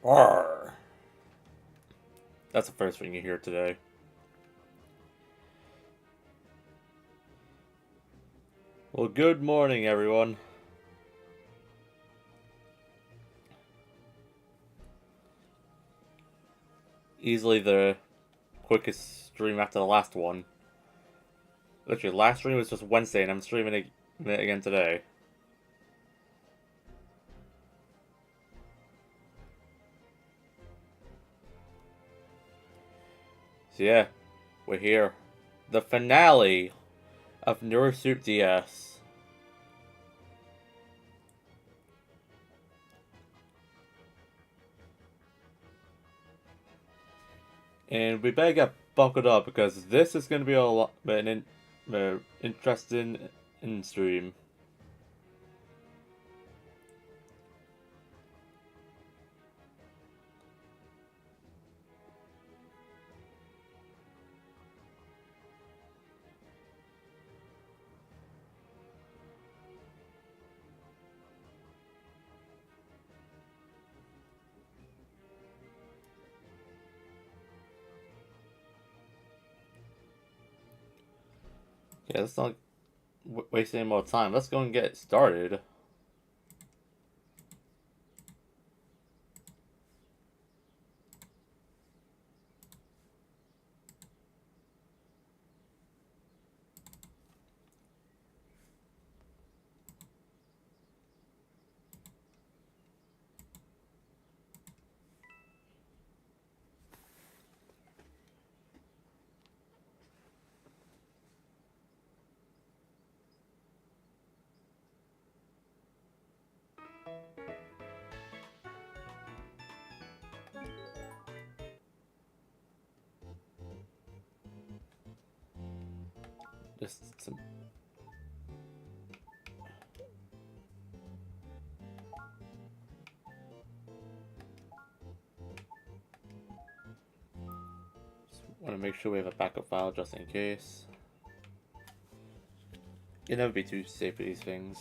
Arr. That's the first thing you hear today. Well, good morning, everyone. Easily the quickest stream after the last one. Literally, last stream was just Wednesday, and I'm streaming it again today. So yeah, we're here. The finale of Neurosuit DS. And we better get buckled up because this is going to be a lot an interesting in stream. Yeah, let's not waste any more time. Let's go and get started. Just some. Just want to make sure we have a backup file just in case. You'll never be too safe with these things.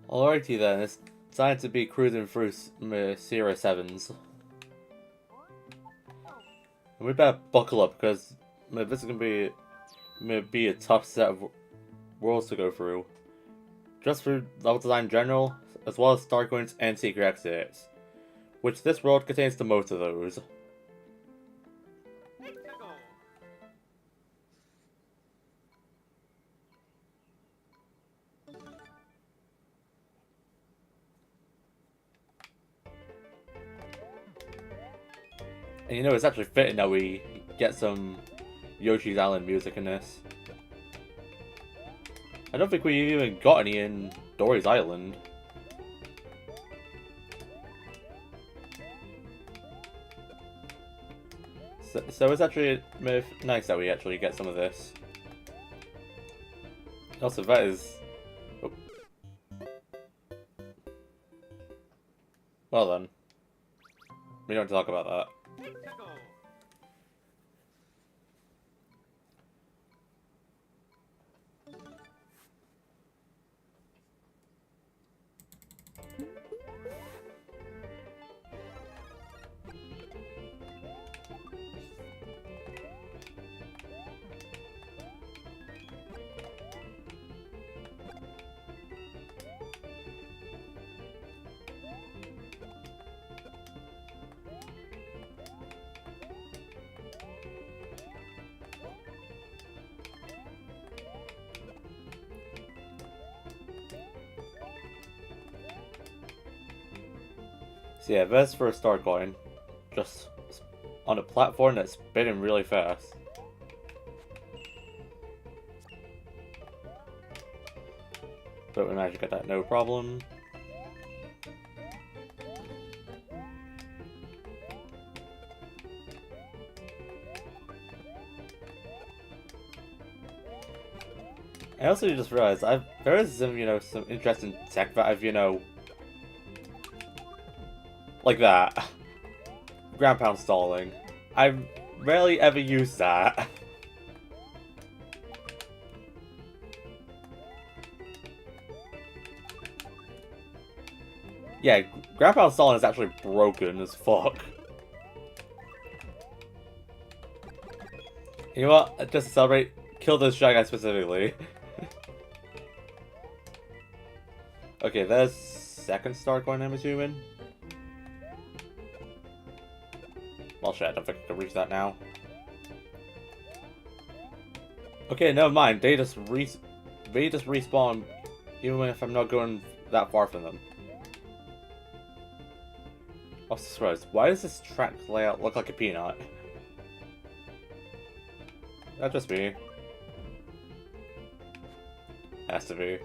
Alrighty then, it's time to be cruising through Sierra 7s. And we better buckle up because this is going to be a tough set of worlds to go through. Just through level design in general, as well as Star Coins and Secret Exits, which this world contains the most of those. And you know, it's actually fitting that we get some Yoshi's Island music in this. I don't think we even got any in Dory's Island. So it's actually nice that we actually get some of this. Also, that is... Oh. Well then. We don't talk about that. So yeah, that's for a start coin. Just on a platform that's spinning really fast. But we managed to get that no problem. I also just realized there is some, some interesting tech that I've, like that. Ground pound stalling. I've rarely ever used that. Yeah, ground pound stalling is actually broken as fuck. You know what? Just to celebrate, kill this Shy Guy specifically. Okay, there's second star coin, I'm assuming. Well, shit, I don't think I can reach that now. Okay, never mind. They just respawn, even if I'm not going that far from them. I was surprised. Why does this track layout look like a peanut? That just me. Has to be.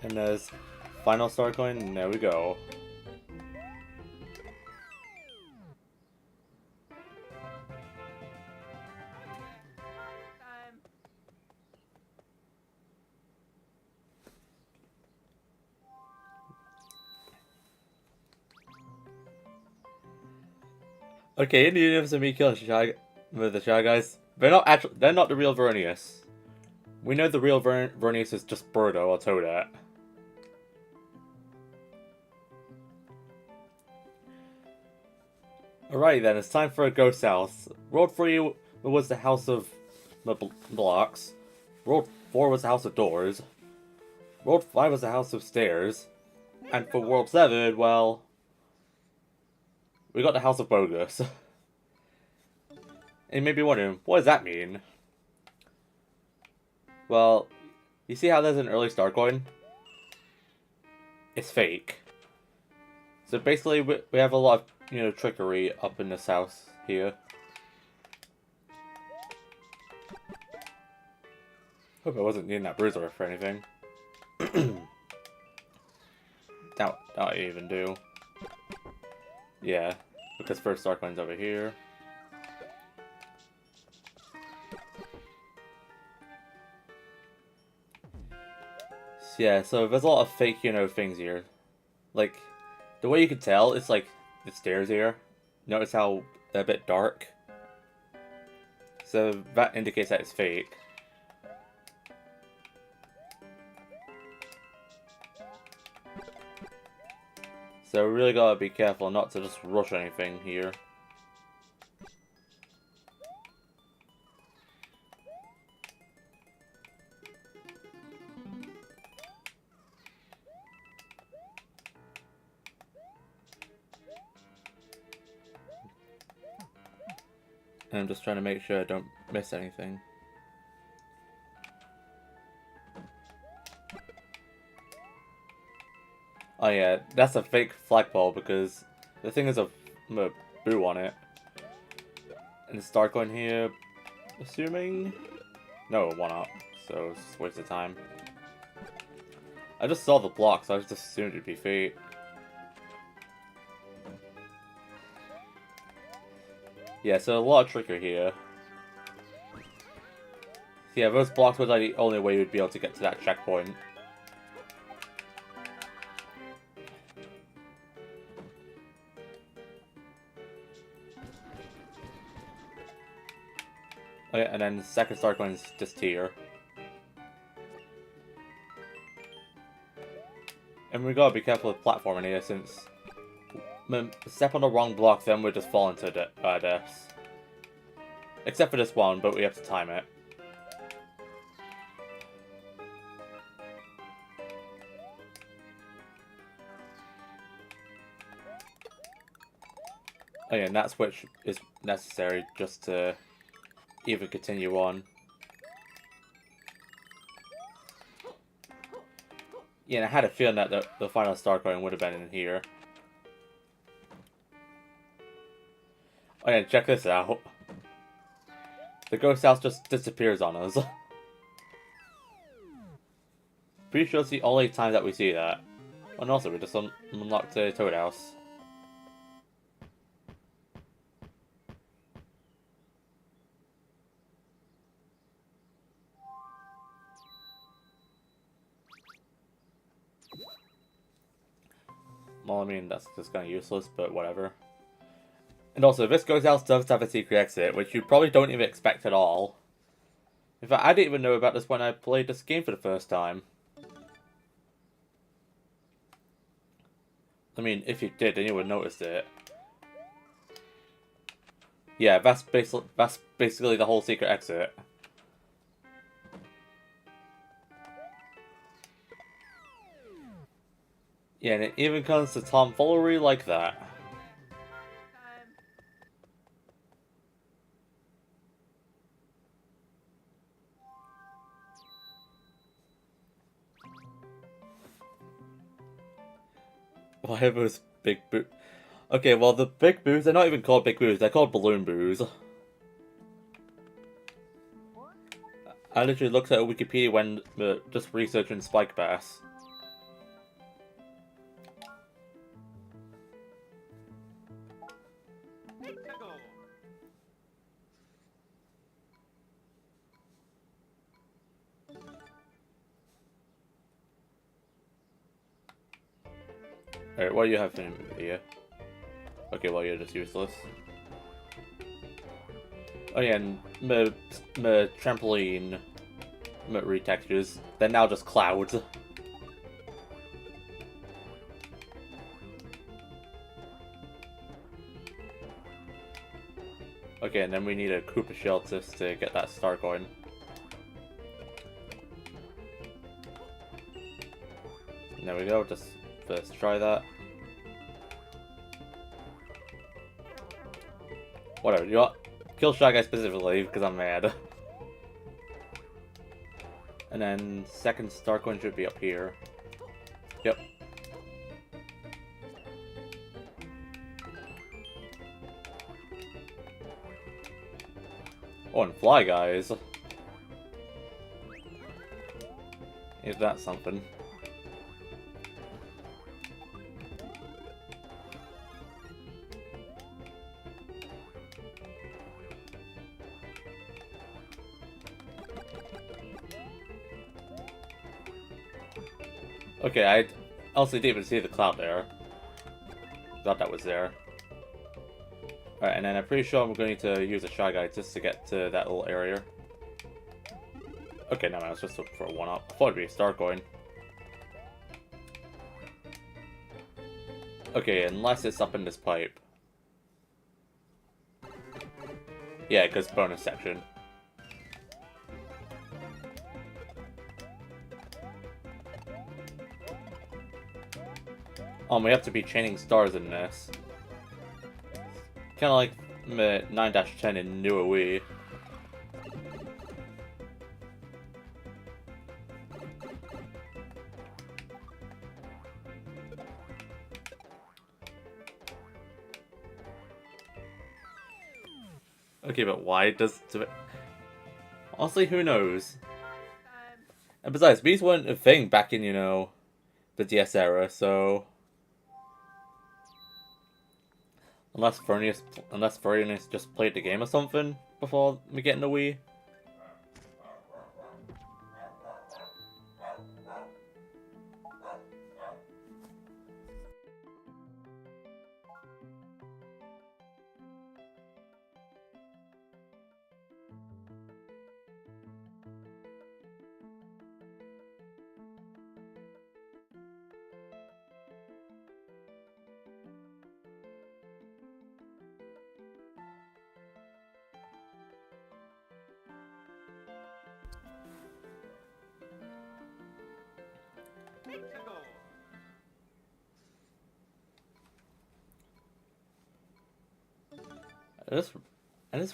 And there's final star coin, and there we go. Okay, in the universe of me killing the Shy Guys, they're not the real Veronius. We know the real Veronius is just Birdo or Toadette. Alright then, it's time for a go south. World 3 was the House of Blocks. World 4 was the House of Doors. World 5 was the House of Stairs. And for World 7, well, we got the House of Bogus. And you may be wondering, what does that mean? Well, you see how there's an early star coin? It's fake. So basically, we have a lot of, trickery up in this house here. Hope I wasn't needing that bruiser for anything. That I even do. Yeah, because first star coin's over here. Yeah, so there's a lot of fake, things here. Like, the way you can tell, it's like the stairs here. Notice how they're a bit dark? So that indicates that it's fake. So we really gotta be careful not to just rush anything here. And I'm just trying to make sure I don't miss anything. Oh yeah, that's a fake flagpole because the thing is a boo on it. And the star coin here, assuming? No, why not? So it's just a waste of time. I just saw the block, so I just assumed it'd be fake. Yeah, so a lot of trickery here. Yeah, those blocks were like the only way you'd be able to get to that checkpoint. Okay, and then the second star coin is just here. And we gotta be careful with platforming here, since step on the wrong block, then we'll just fall into deaths. Except for this one, but we have to time it. Oh yeah, and that switch is necessary just to even continue on. Yeah, and I had a feeling that the final star coin would have been in here. Oh yeah, check this out. The ghost house just disappears on us. pretty sure it's the only time that we see that. And also, we just unlocked the Toad House. Well, I mean, that's just kind of useless, but whatever. And also, this Ghost House does have a secret exit, which you probably don't even expect at all. In fact, I didn't even know about this when I played this game for the first time. I mean, if you did, then you would notice it. Yeah, that's basically the whole secret exit. Yeah, and it even comes to tomfoolery like that. Why are those big boo... Okay, well, the big boos, they're not even called big boos, they're called balloon boos. I literally looked at Wikipedia when just researching Spike Bass. Alright, what do you have in here? Okay, well, you're just useless. Oh yeah, and my trampoline retextures, they're now just clouds. Okay, and then we need a Koopa shell just to get that star going. And there we go, just first try that. Whatever, you know what? Kill Shy Guy specifically, because I'm mad. And then second star coin should be up here. Yep. Oh, and Fly Guys. Is that something? Okay, I also didn't even see the cloud there. Thought that was there. Alright, and then I'm pretty sure I'm going to use a Shy Guy just to get to that little area. Okay, no, I was just looking for a 1-up. I thought it'd be a star coin. Okay, unless it's up in this pipe. Yeah, because bonus section. We have to be chaining stars in this. Kinda like 9-10 in Newer Wii. Okay, but why does it... Honestly, who knows? And besides, these weren't a thing back in, you know, the DS era, so... Unless Furnius just played the game or something before we get in the Wii.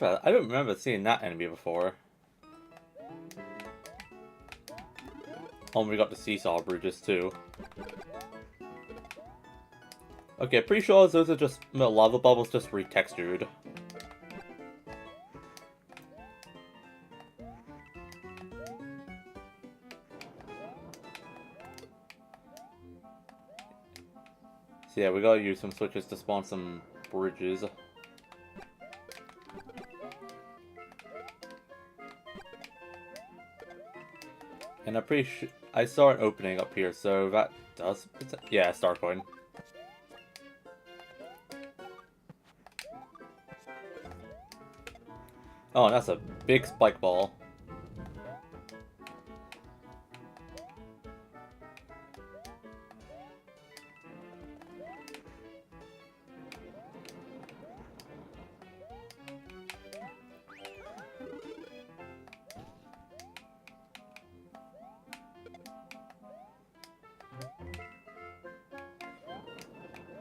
I don't remember seeing that enemy before. Oh, we got the seesaw bridges too. Okay, pretty sure those are just lava bubbles just retextured. So yeah, we gotta use some switches to spawn some bridges. And I'm pretty sure I saw an opening up here, so that does... yeah, star coin. Oh, that's a big spike ball.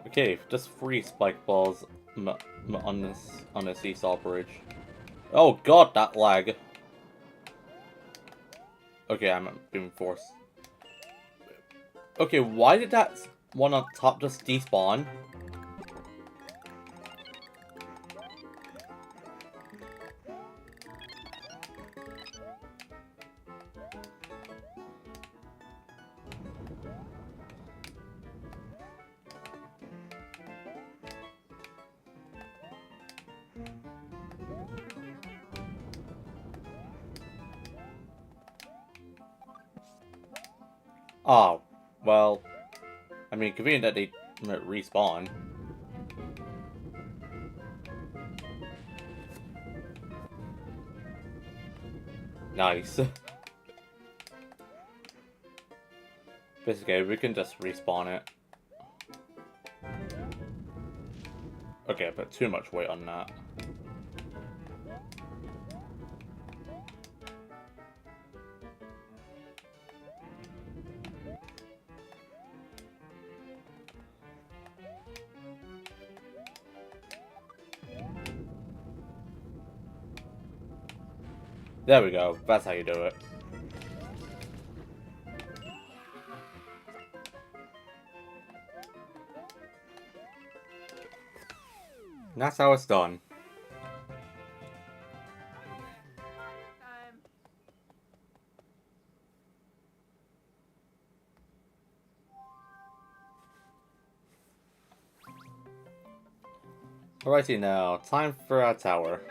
Okay, just 3 spike balls on this seesaw bridge. Oh god, that lag. Okay, I'm being forced. Okay, why did that one on top just despawn? Oh, well, I mean, convenient that they respawn. Nice. Basically, we can just respawn it. Okay, I put too much weight on that. There we go. That's how you do it. And that's how it's done. Alrighty now, time for our tower.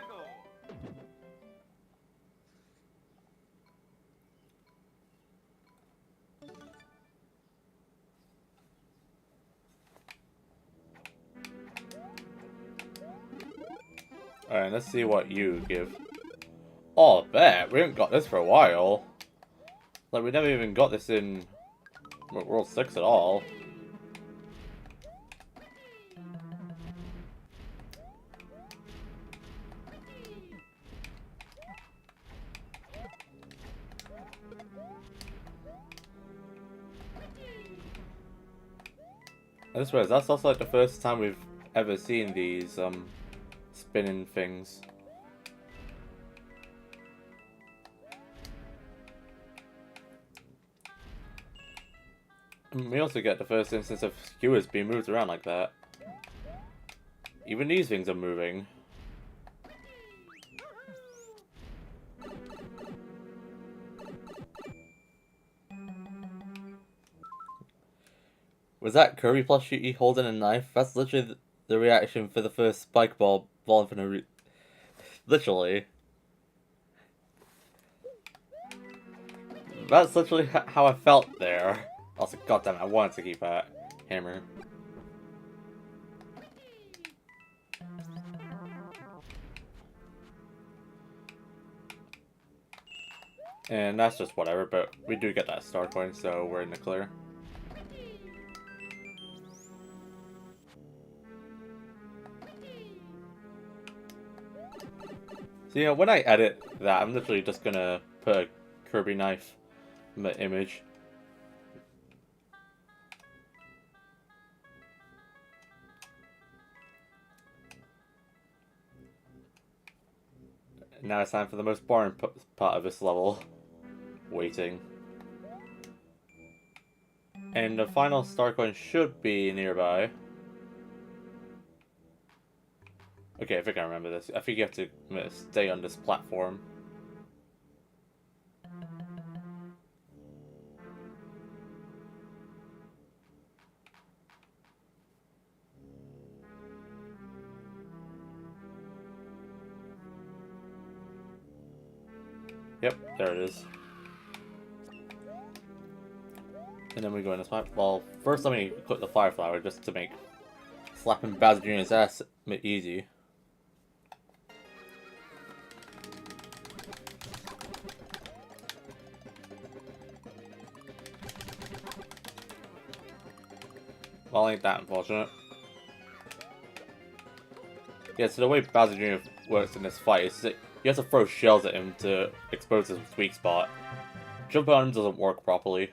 Alright, let's see what you give. Oh, I bet. We haven't got this for a while. Like, we never even got this in World 6 at all. I just realized that's also like the first time we've ever seen these spinning things. And we also get the first instance of skewers being moved around like that. Even these things are moving. Was that Kirby plushie holding a knife? That's literally the reaction for the first spike ball falling from the literally. That's literally how I felt there. Also, goddamn, I wanted to keep that hammer. And that's just whatever, but we do get that star coin, so we're in the clear. So yeah, when I edit that, I'm literally just gonna put a Kirby knife in the image. Now it's time for the most boring part of this level. Waiting. And the final star coin should be nearby. Okay, I think I remember this. I think you have to stay on this platform. Yep, there it is. And then we go in this spot. Well, first let me put the fire flower just to make slapping Bowser Jr.'s ass easy. Well, ain't that unfortunate. Yeah, so the way Bowser Jr. works in this fight is that you have to throw shells at him to expose his weak spot. Jumping on him doesn't work properly.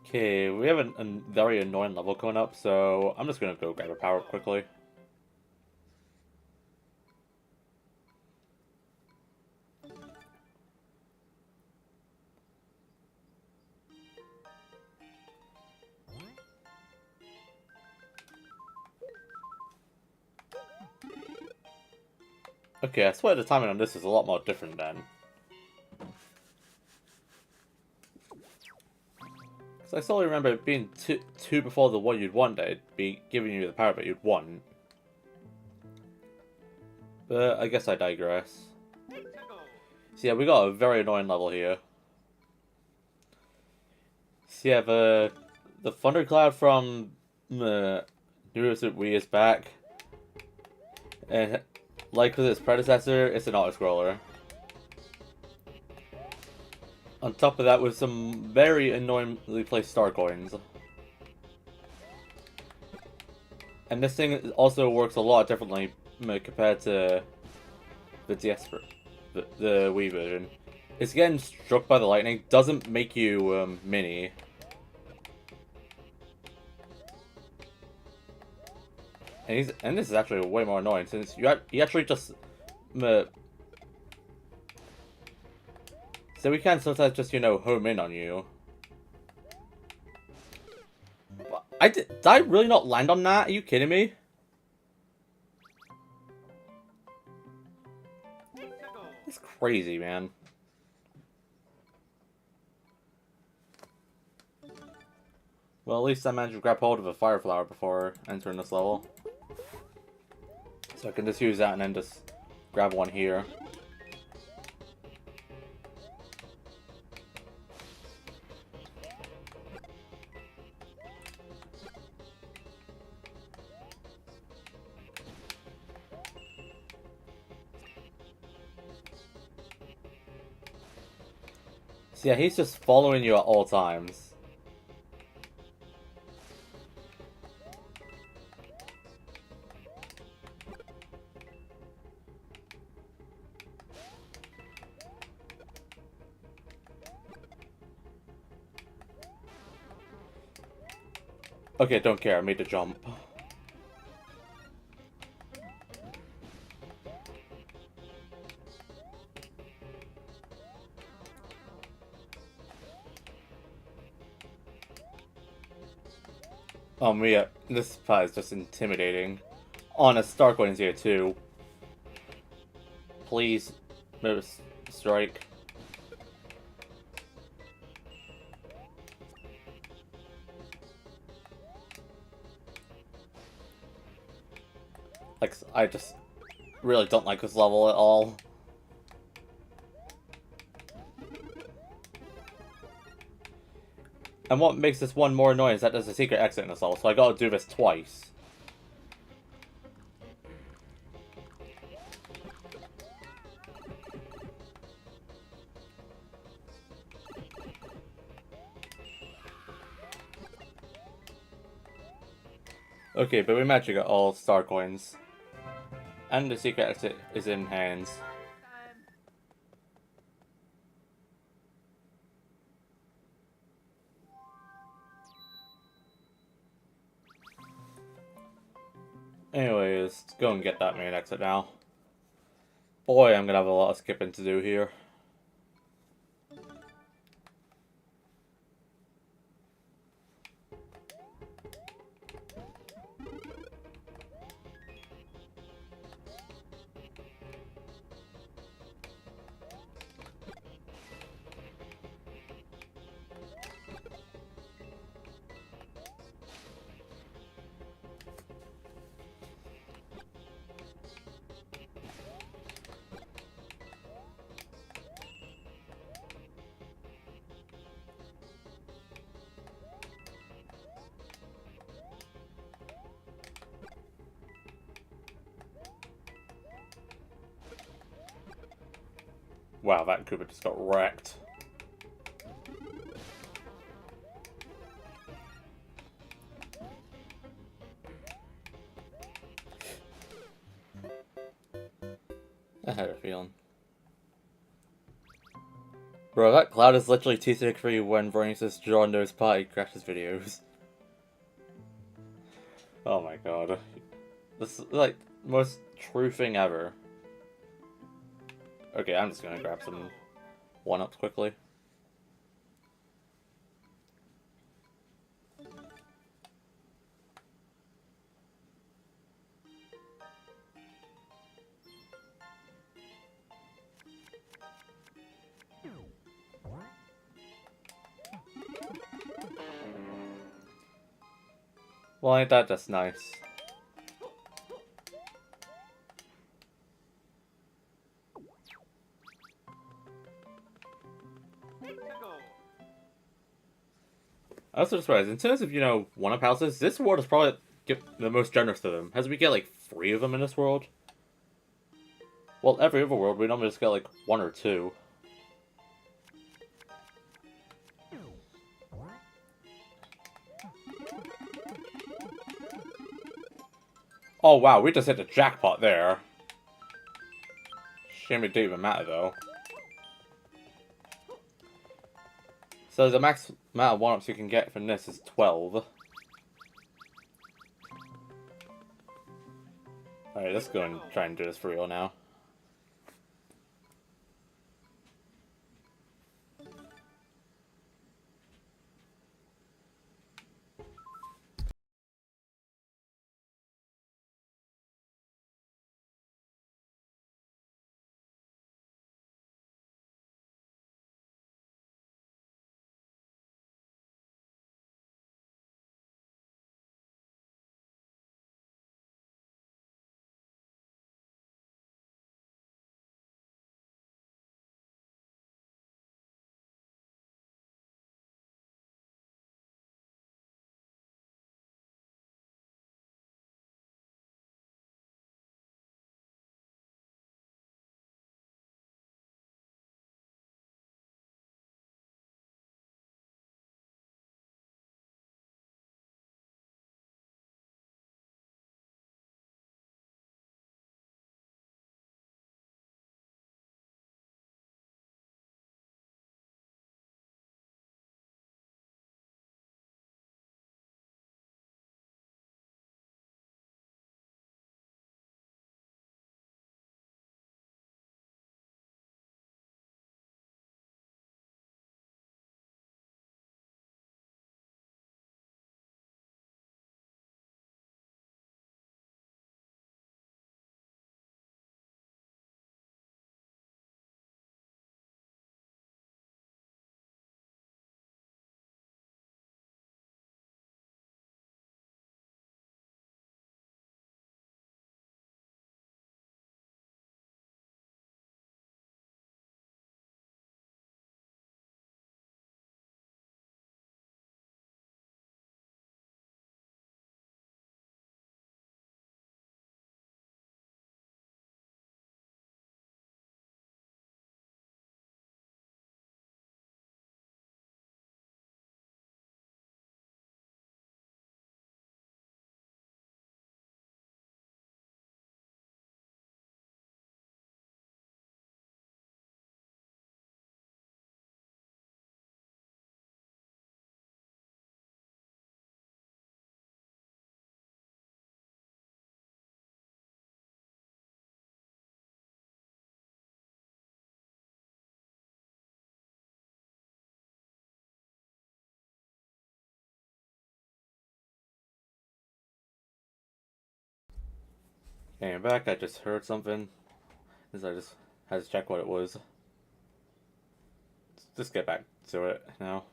Okay, we have a very annoying level coming up, so I'm just gonna go grab a power-up quickly. Okay, I swear the timing on this is a lot more different then. Because I still remember it being two before the one you'd want that it'd be giving you the power that you'd want. But I guess I digress. So yeah, we got a very annoying level here. So yeah, the Thundercloud from New Super Wii is back. And like with its predecessor, it's an auto-scroller. On top of that, with some very annoyingly placed star coins. And this thing also works a lot differently compared to the DS, the Wii version. It's getting struck by the lightning doesn't make you mini. And this is actually way more annoying since you actually just so we can sometimes just, you know, home in on you. Did I really not land on that? Are you kidding me? It's crazy, man. Well, at least I managed to grab hold of a fire flower before entering this level. So I can just use that and then just grab one here. So yeah, he's just following you at all times. Okay, don't care, I made the jump. Yeah, this part is just intimidating. Honest, Starcoin's here too. Please, move strike. Like, I just really don't like this level at all. And what makes this one more annoying is that there's a secret exit in this level, so I gotta do this twice. Okay, but we managed to get all star coins. And the secret exit is in hands. Anyways, let's go and get that main exit now. Boy, I'm gonna have a lot of skipping to do here. Wow, that Koopa just got wrecked. I had a feeling. Bro, that Cloud is literally T63 when Veronica's John Doe's Party crashes videos. Oh my god. This is like most true thing ever. Okay, I'm just gonna grab some one-ups quickly. Well, ain't that just nice? I was so surprised. In terms of, one-up houses, this world is probably the most generous to them. As we get, like, 3 of them in this world. Well, every other world, we normally just get, like, 1 or 2. Oh, wow, we just hit the jackpot there. Shame it didn't even matter, though. So the max amount of one-ups you can get from this is 12. Alright, let's go and try and do this for real now. Okay, I'm back. I just heard something. I just had to check what it was. Let's just get back to it now.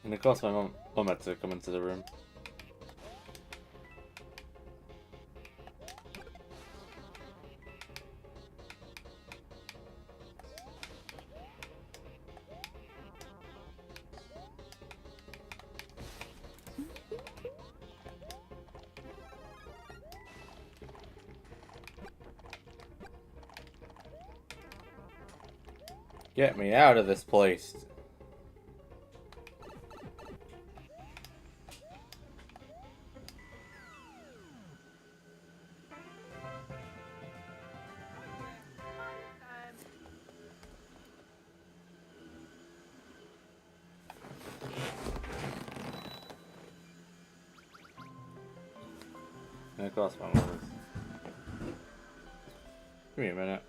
And it cost my mom had to come into the room. Get me out of this place. And it cost my mom. Give me a minute.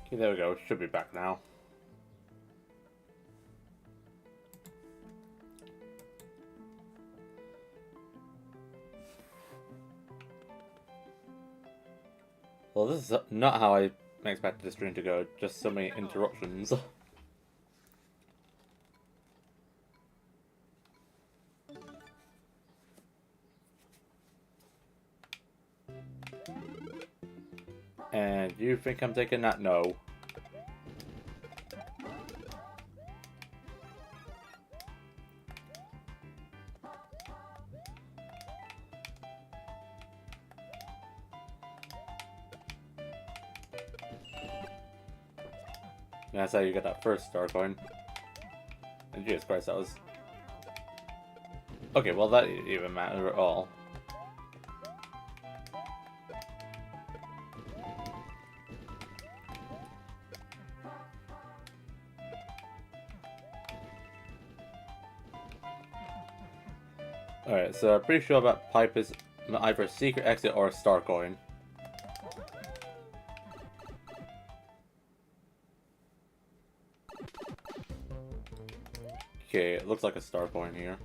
Okay, there we go. Should be back now. Well, this is not how I expected the stream to go. Just so many interruptions. And you think I'm taking that? No. That's how you get that first star coin. And Jesus Christ, that was... Okay, well that didn't even matter at all. Alright, so I'm pretty sure that pipe is either a secret exit or a star coin. Okay, it looks like a star coin here.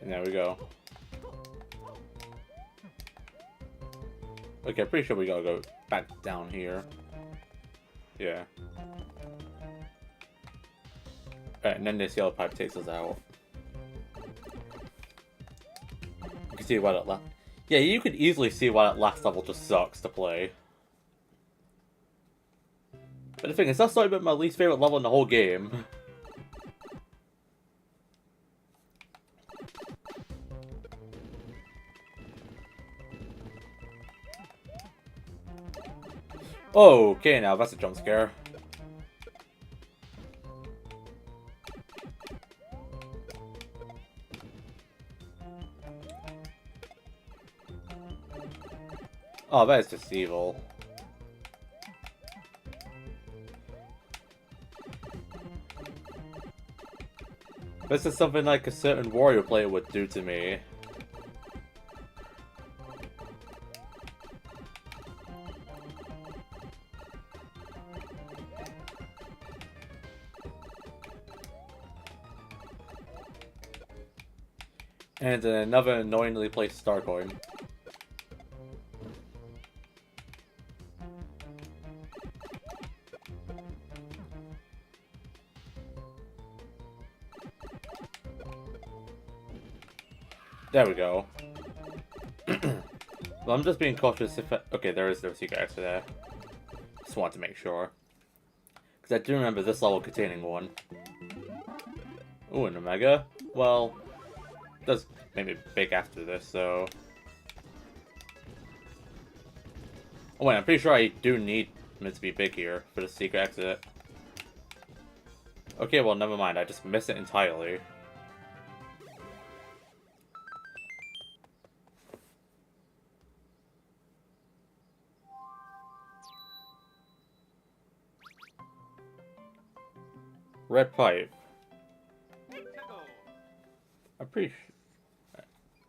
And there we go. Okay, I'm pretty sure we gotta go back down here. Yeah. Alright, and then this yellow pipe takes us out. You can see why that last... Yeah, you could easily see why that last level just sucks to play. But the thing is, that's not even my least favorite level in the whole game. Okay, now that's a jump scare. Oh, that is just evil. This is something like a certain warrior player would do to me. And another annoyingly placed star coin. There we go. Well, I'm just being cautious if okay, there is no secret exit there. Just want to make sure. Because I do remember this level containing one. Ooh, an Omega? Well, it does make me big after this, so... Oh wait, I'm pretty sure I do need it to be big here for the secret exit. Okay, well, never mind. I just missed it entirely. Red pipe. I'm pretty sure...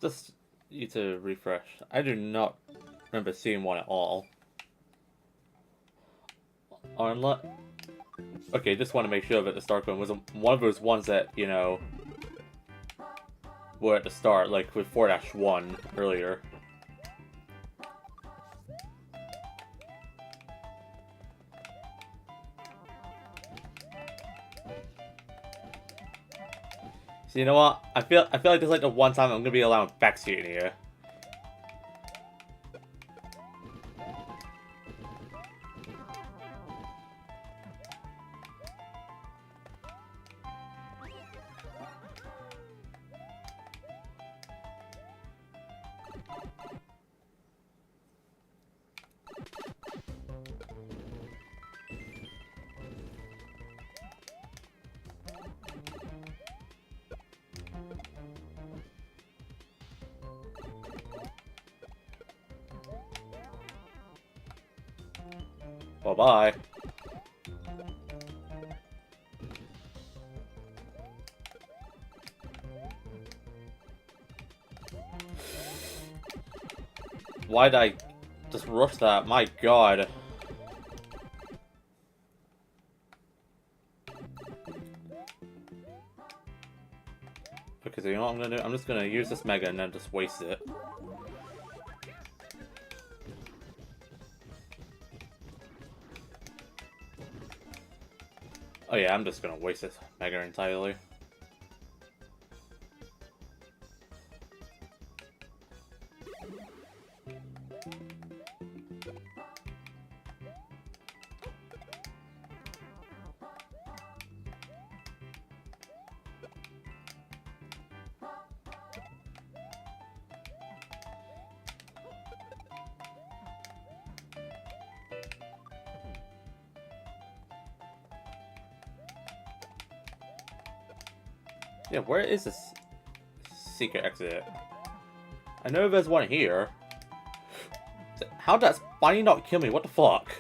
Just need to refresh. I do not remember seeing one at all. Unless... Okay, just want to make sure that the star coin was one of those ones that, you know, were at the start, like with 4-1 earlier. So you know what? I feel like there's like the one time I'm gonna be allowing backseat in here. Bye-bye. Why'd I just rush that? My god. Okay, so you know what I'm gonna do? I'm just gonna use this Mega and then just waste it. Oh yeah, I'm just gonna waste this Mega entirely. Yeah, where is this secret exit? I know there's one here. How does Spiny not kill me? What the fuck?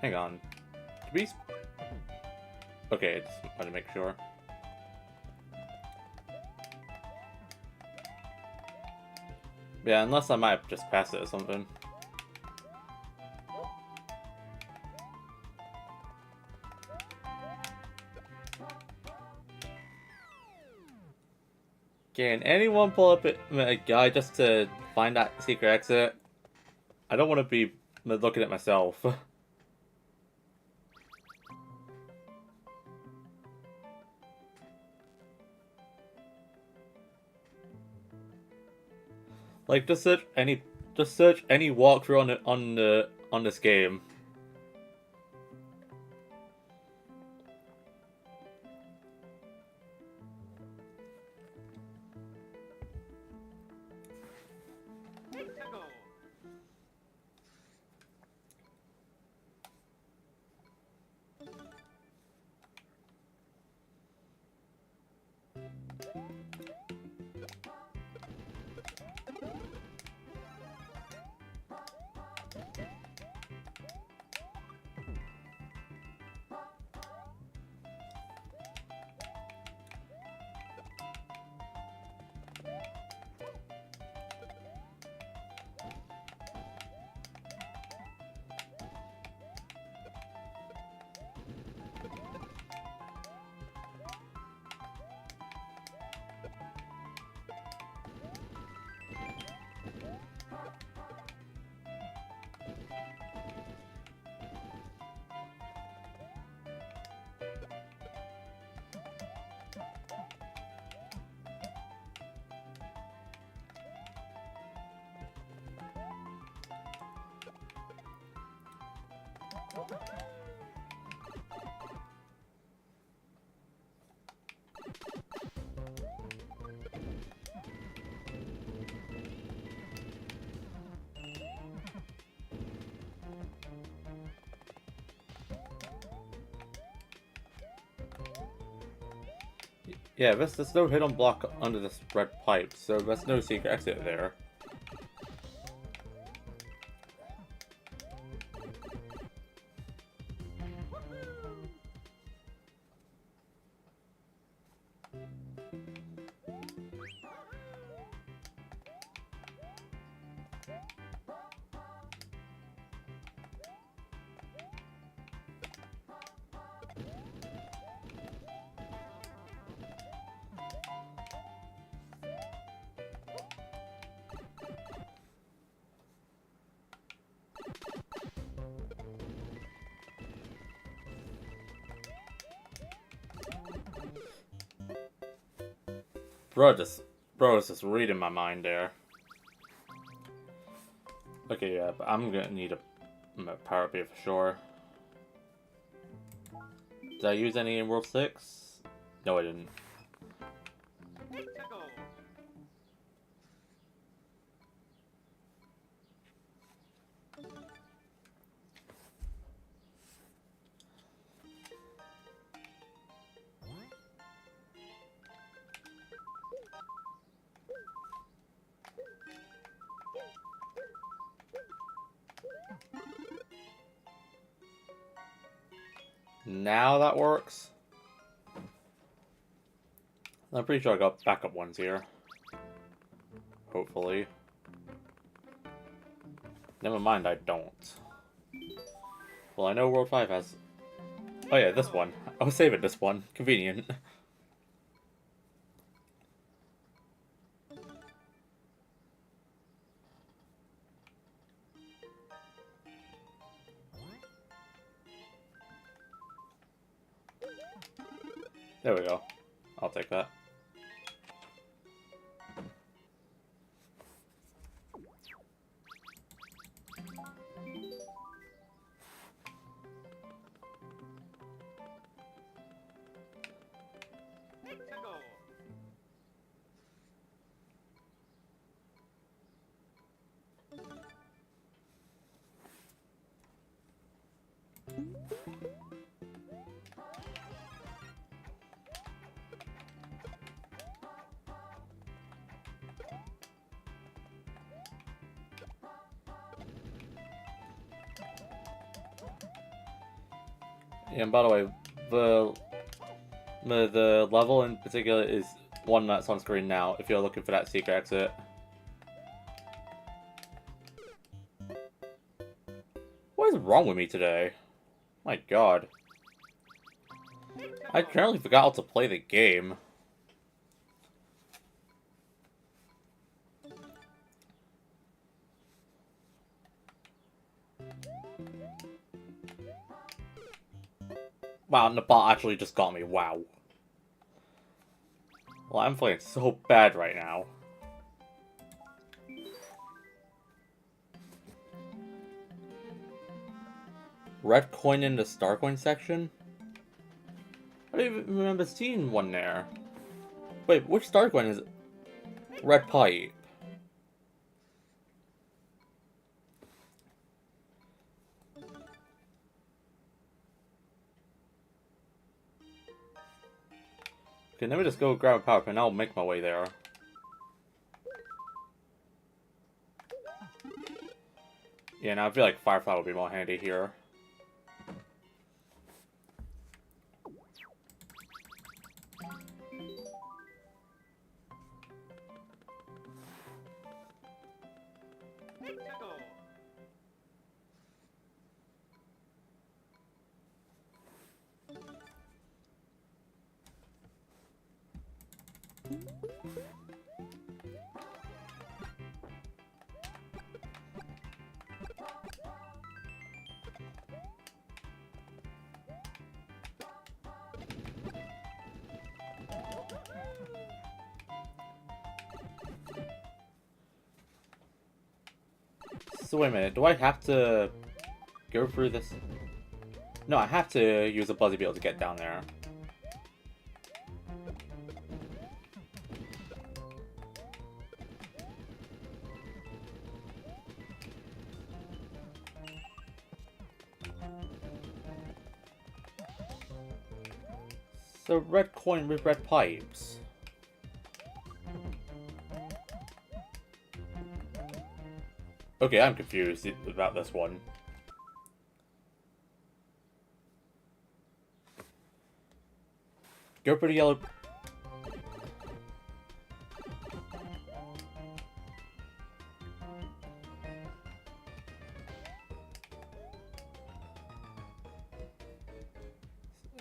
Hang on. Did we... Okay, just want to make sure. Yeah, unless I might have just passed it or something. Can anyone pull up a guide just to find that secret exit? I don't want to be looking at myself. Like, just search any walkthrough on this game. Yeah, there's no hidden block under this red pipe, so there's no secret exit there. Bro is just reading my mind there. Okay, yeah, but I'm gonna need a power up here for sure. Did I use any in World 6? No, I didn't. Now that works. I'm pretty sure I got backup ones here. Hopefully. Never mind, I don't. Well, I know World 5 has... Oh yeah, this one. I was saving this one. Convenient. There we go. I'll take that. Yeah, and by the way, the level in particular is one that's on screen now, if you're looking for that secret exit. What is wrong with me today? My god. I apparently forgot how to play the game. Wow, and the bot actually just got me. Wow. Well, I'm playing so bad right now. Red coin in the star coin section? I don't even remember seeing one there. Wait, which star coin is it? Red pipe. Okay, let me just go grab a power up and I'll make my way there. Yeah, now I feel like Firefly would be more handy here. So wait a minute, do I have to go through this? No, I have to use a Buzzy Beetle to get down there. So red coin with red pipes. Okay, I'm confused about this one. Go for the yellow.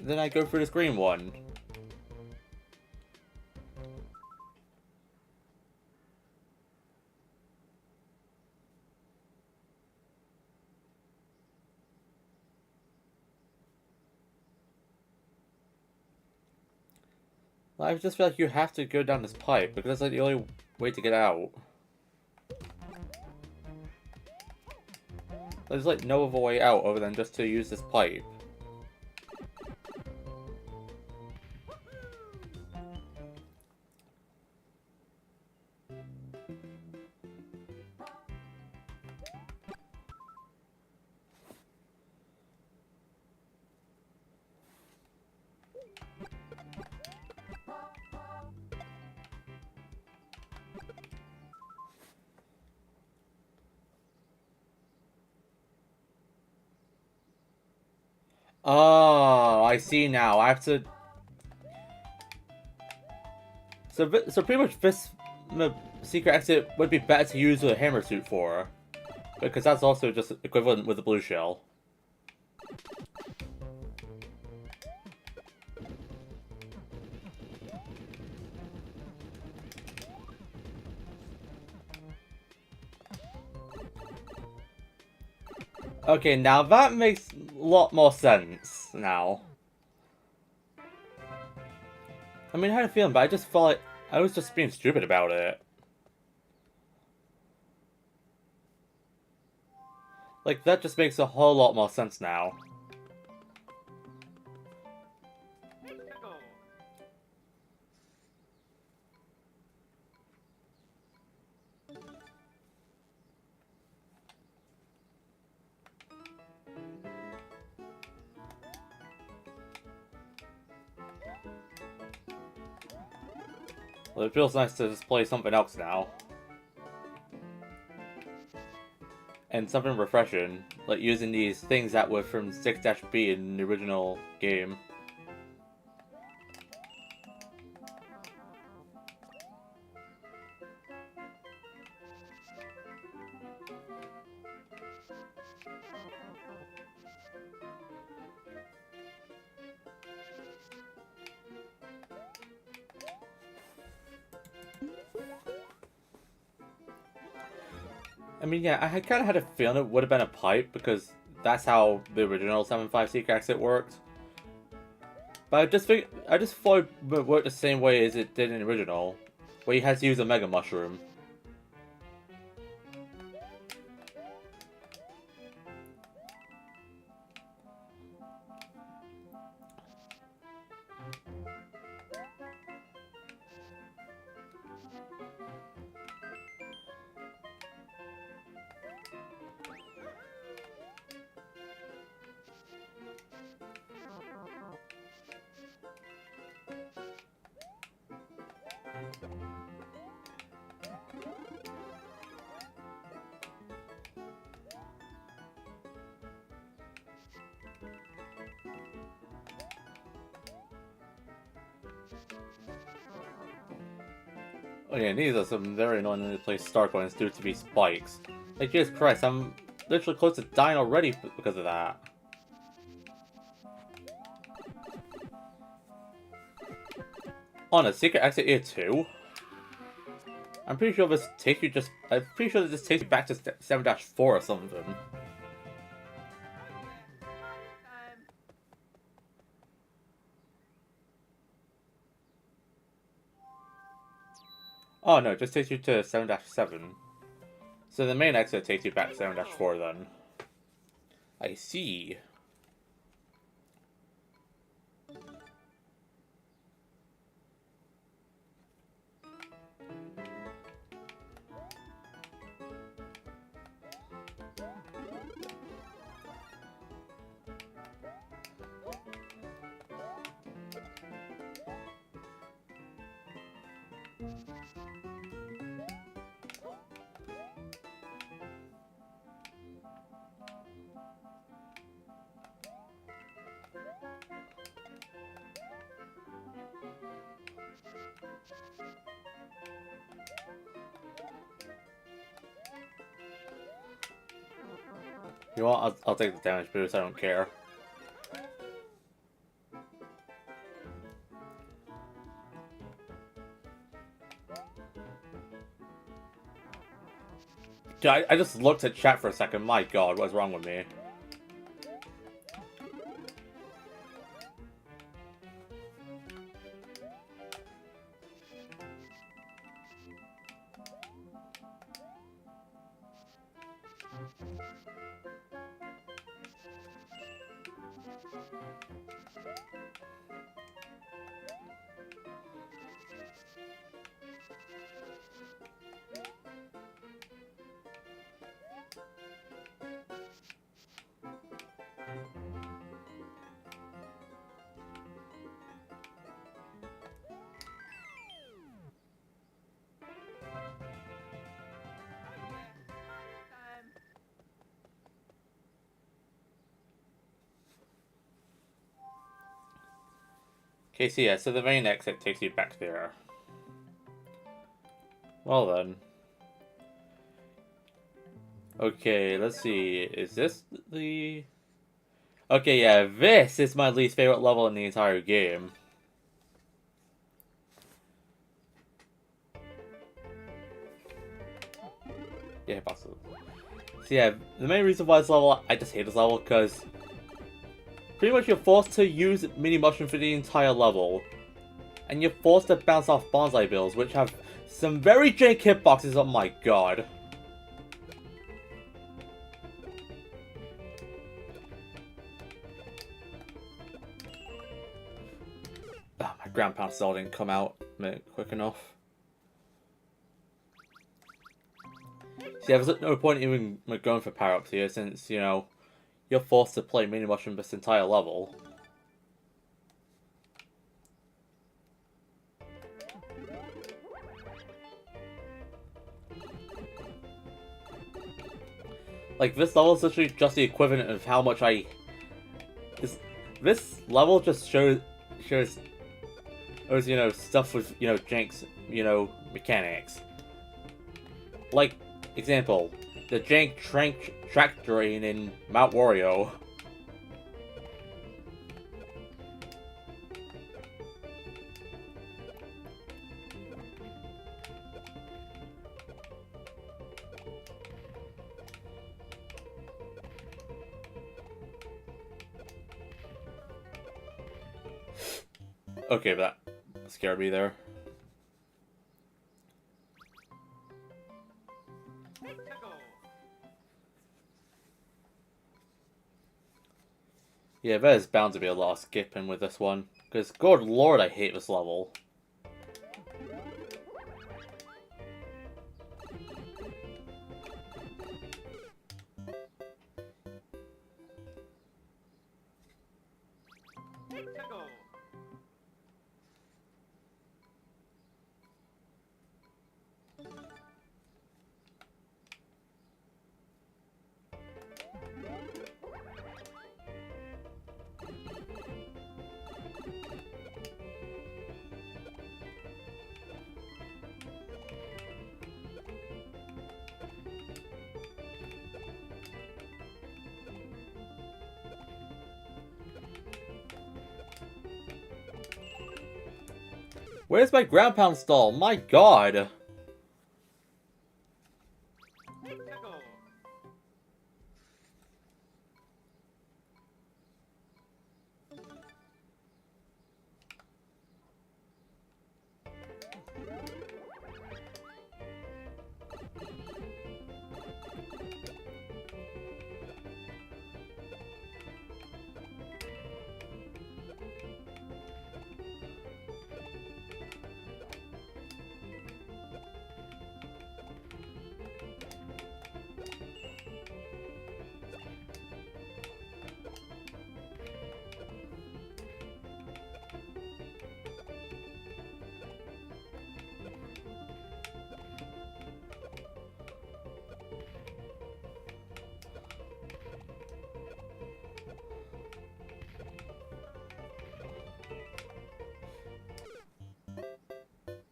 Then I go for this green one. I just feel like you have to go down this pipe, because that's like the only way to get out. There's like no other way out other than just to use this pipe. Oh, I see now. I have to. So pretty much this secret exit would be better to use a hammer suit for, because that's also just equivalent with the blue shell. Okay, now that makes a lot more sense now. I mean, I had a feeling, but I just felt like I was just being stupid about it. Like, that just makes a whole lot more sense now. Well, it feels nice to display something else now. And something refreshing, like using these things that were from 6-B in the original game. I mean, yeah, I kind of had a feeling it would have been a pipe, because that's how the original 7-5 secret exit worked. But I just thought it would work the same way as it did in the original, where you had to use a Mega Mushroom. Oh yeah, these are some very annoyingly placed star coins due to be spikes. Like, Jesus Christ, I'm literally close to dying already because of that. On a secret exit here too? I'm pretty sure this takes you just... I'm pretty sure this takes you back to 7-4 or something. Oh no, it just takes you to 7-7. So the main exit takes you back to 7-4 then. I see. You know what? I'll take the damage boost. I don't care. Dude, I just looked at chat for a second. My God, what's wrong with me? Okay, so yeah, so the main exit takes you back there. Well then. Okay, let's see. Is this the... Okay, yeah, this is my least favorite level in the entire game. Yeah, possibly. So yeah, the main reason why this level, I just hate this level, because pretty much you're forced to use Mini Mushroom for the entire level. And you're forced to bounce off Bonsai Bills, which have some very jank hitboxes, oh my god. Oh, my ground pound cell didn't come out quick enough. See, there's no point even going for power-ups here, since, you know, you're forced to play Mini Mushroom this entire level. Like, this level is literally just the equivalent of how much I... This level just shows, you know, stuff with, you know, janks, you know, mechanics. Like, example, the jank track drain in Mount Wario. Okay, that scared me there. Yeah, there's bound to be a lot of skipping with this one. Because, good lord, I hate this level. Where's my ground pound stall? My god!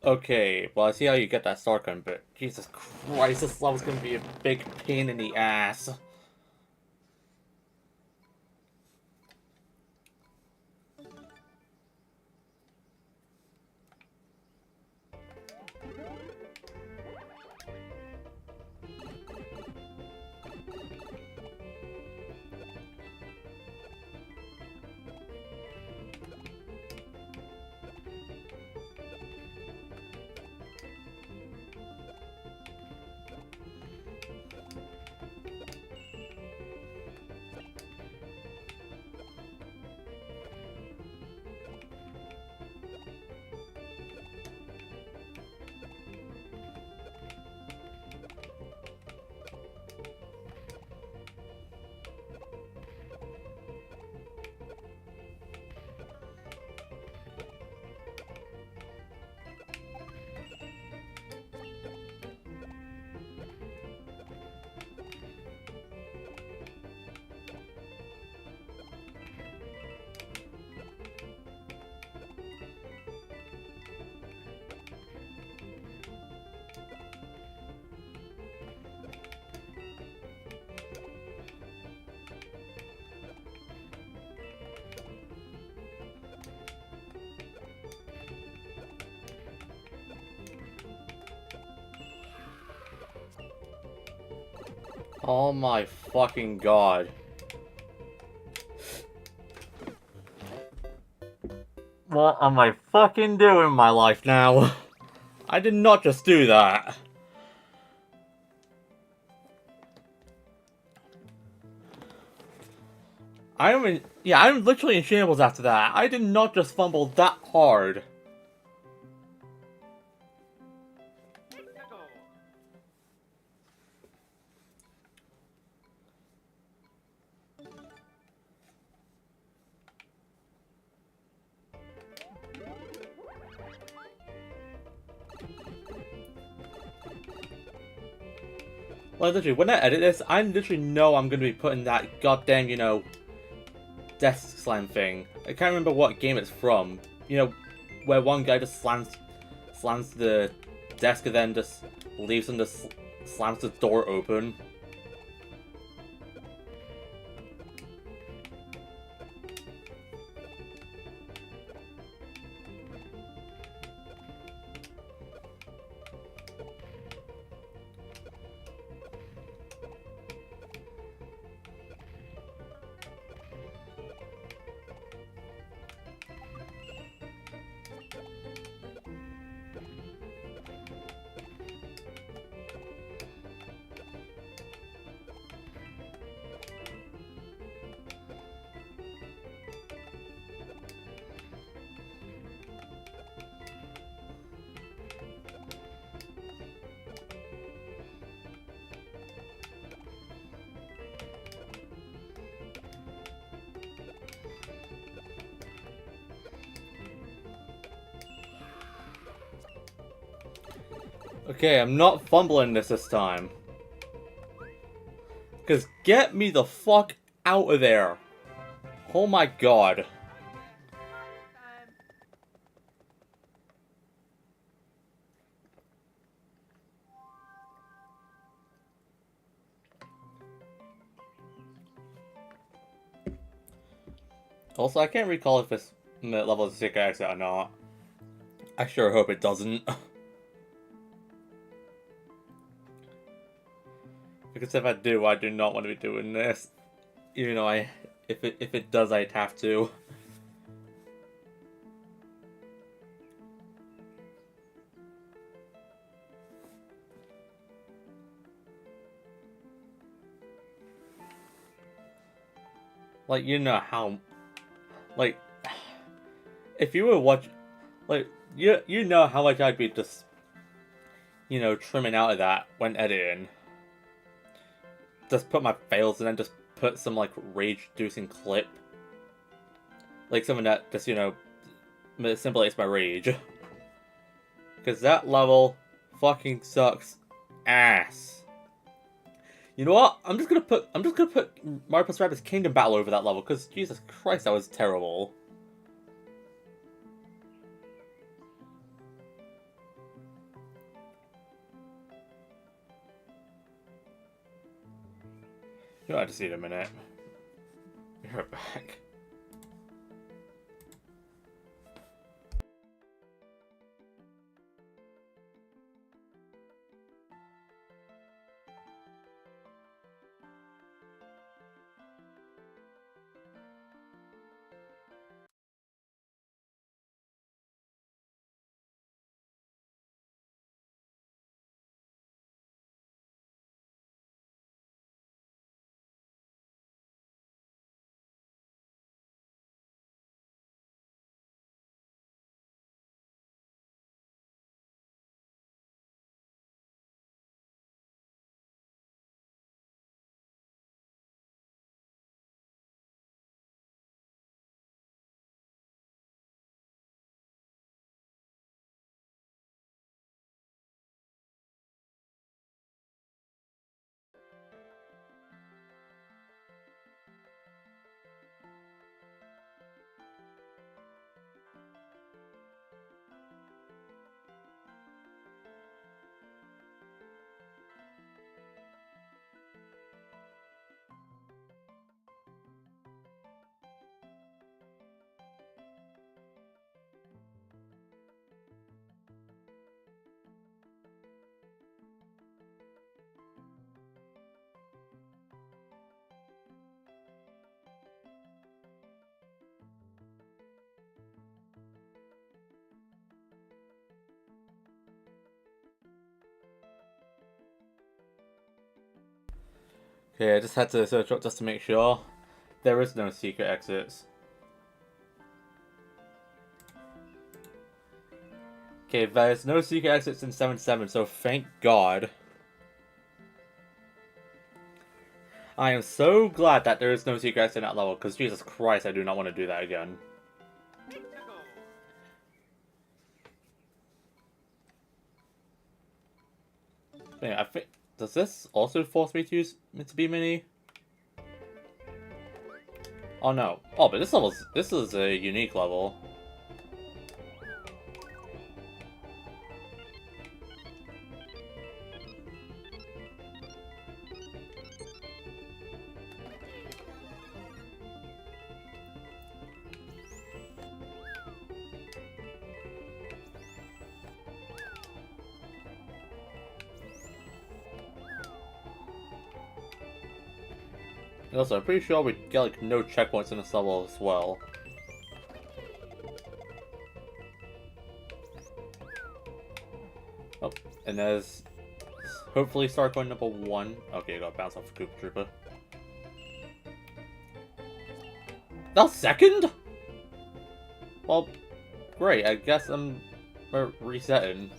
Okay, well I see how you get that star coin, but Jesus Christ, this level's gonna be a big pain in the ass. Oh my fucking god. What am I fucking doing in my life now? I did not just do that. I'm literally in shambles after that. I did not just fumble that hard. Like, literally, when I edit this, I literally know I'm gonna be putting that goddamn, desk slam thing. I can't remember what game it's from. Where one guy just slams the desk and then just leaves and just slams the door open. Okay, I'm not fumbling this time. Because get me the fuck out of there. Oh my god. Also, I can't recall if this level is a secret exit or not. I sure hope it doesn't. Because if I do not want to be doing this. Even though if it does, I'd have to. Like, how, like, if you were watching, like, you know how much I'd be just, trimming out of that when editing. Just put my fails and then just put some, like, rage-inducing clip. Like, something that just, simulates my rage. Because that level fucking sucks ass. You know what? I'm just gonna put Mario plus Rabbids Kingdom Battle over that level, because Jesus Christ, that was terrible. I just need a minute. Be right back. Okay, I just had to search up just to make sure. There is no secret exits. Okay, there's no secret exits in 7-7, so thank God. I am so glad that there is no secret exit in that level, because Jesus Christ, I do not want to do that again. Wait, I think... Does this also force me to use Mitsubi Mini? Oh no. Oh, but this is a unique level. And also, I'm pretty sure we get like no checkpoints in this level as well. Oh, and there's hopefully start going number 1. Okay, I got bounced off the Koopa Trooper. That was second? Well, great. I guess I'm resetting.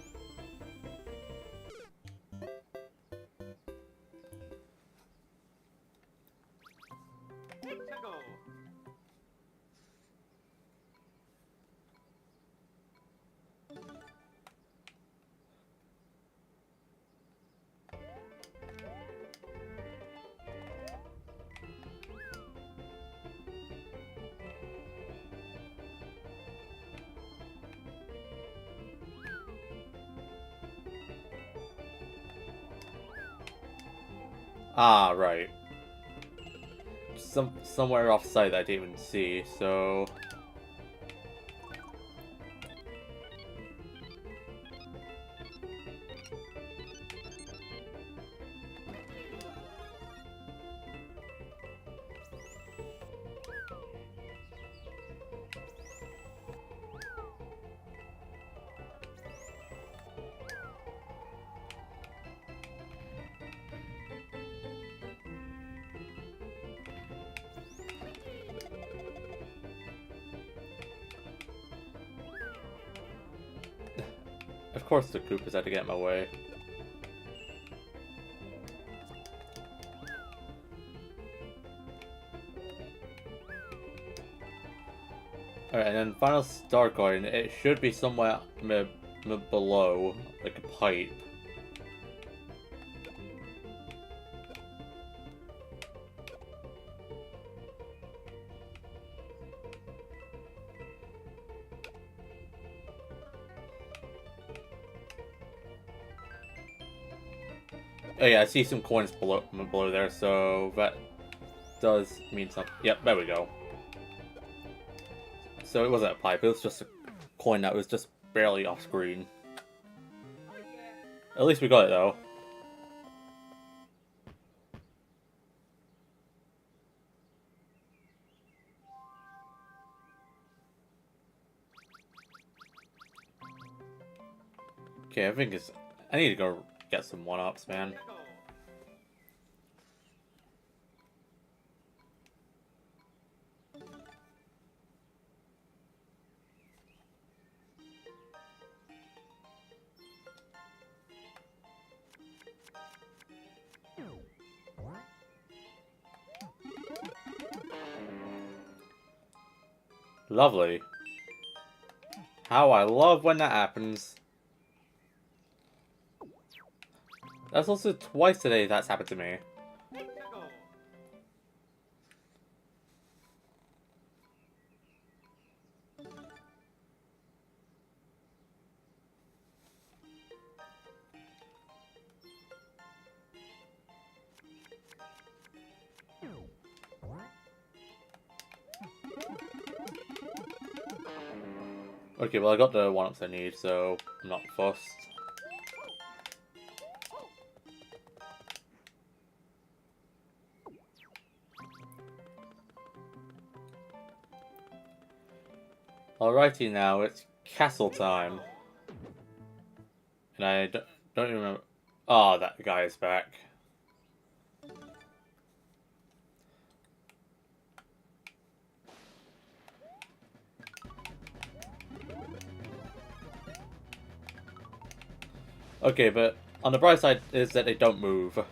Ah, right. Somewhere off site that I didn't even see, so... Of course the Koopas had to get in my way. Alright, and then final star coin. It should be somewhere below, like a pipe. Oh yeah, I see some coins below there, so that does mean something. Yep, there we go. So it wasn't a pipe, it was just a coin that was just barely off screen. At least we got it though. Okay, I think it's... I need to go get some 1-ups, man. Lovely. How I love when that happens. That's also twice today that's happened to me. Okay, well I got the 1-ups I need, so I'm not fussed. Alrighty now, it's castle time. And I don't even remember... Oh, that guy is back. Okay, but on the bright side is that they don't move. So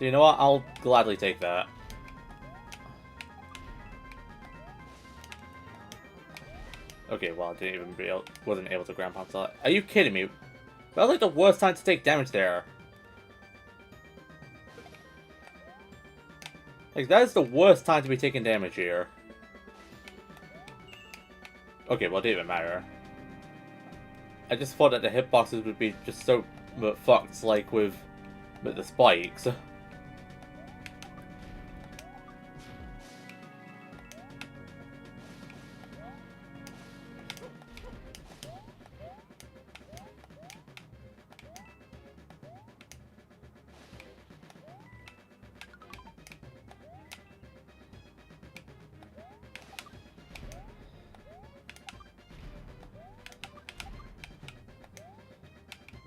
you know what? I'll gladly take that. Okay, well, I didn't even wasn't able to ground pound that. Are you kidding me? That was like the worst time to take damage there. Like, that is the worst time to be taking damage here. Okay, well, it didn't even matter. I just thought that the hitboxes would be just so fucked, like with the spikes.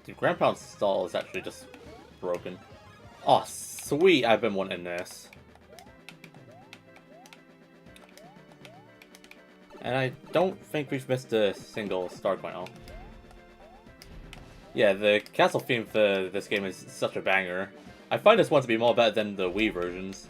Dude, ground pound stall is actually just broken. Oh, sweet! I've been wanting this. And I don't think we've missed a single star coin. Oh. Yeah, the castle theme for this game is such a banger. I find this one to be more better than the Wii versions.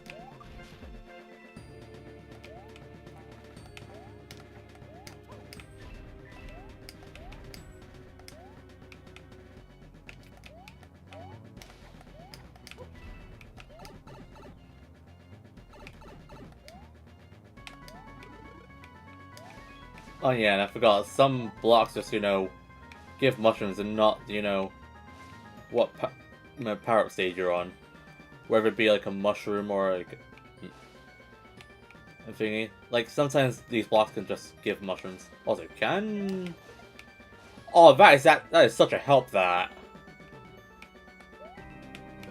Oh yeah, and I forgot, some blocks just, you know, give mushrooms and not, you know, what power-up stage you're on. Whether it be like a mushroom or like a thingy. Like, sometimes these blocks can just give mushrooms. Also, can... Oh, that is such a help, that.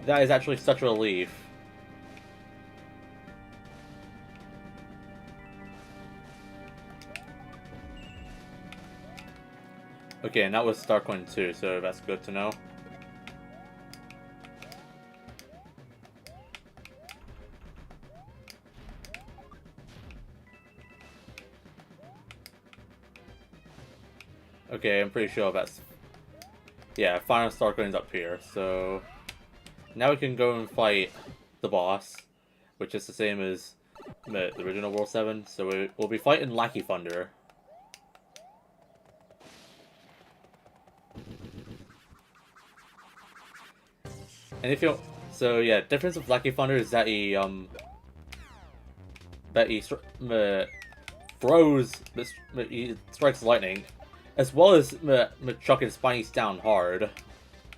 That is actually such a relief. Okay, and that was Starcoin 2, so that's good to know. Okay, I'm pretty sure that's... Yeah, final Starcoin's up here, so... Now we can go and fight the boss, which is the same as the original World 7, so we'll be fighting Lackey Thunder. And if you so yeah, difference of Lackey Thunder is that he throws, he strikes lightning, as well as chucking Spinies down hard.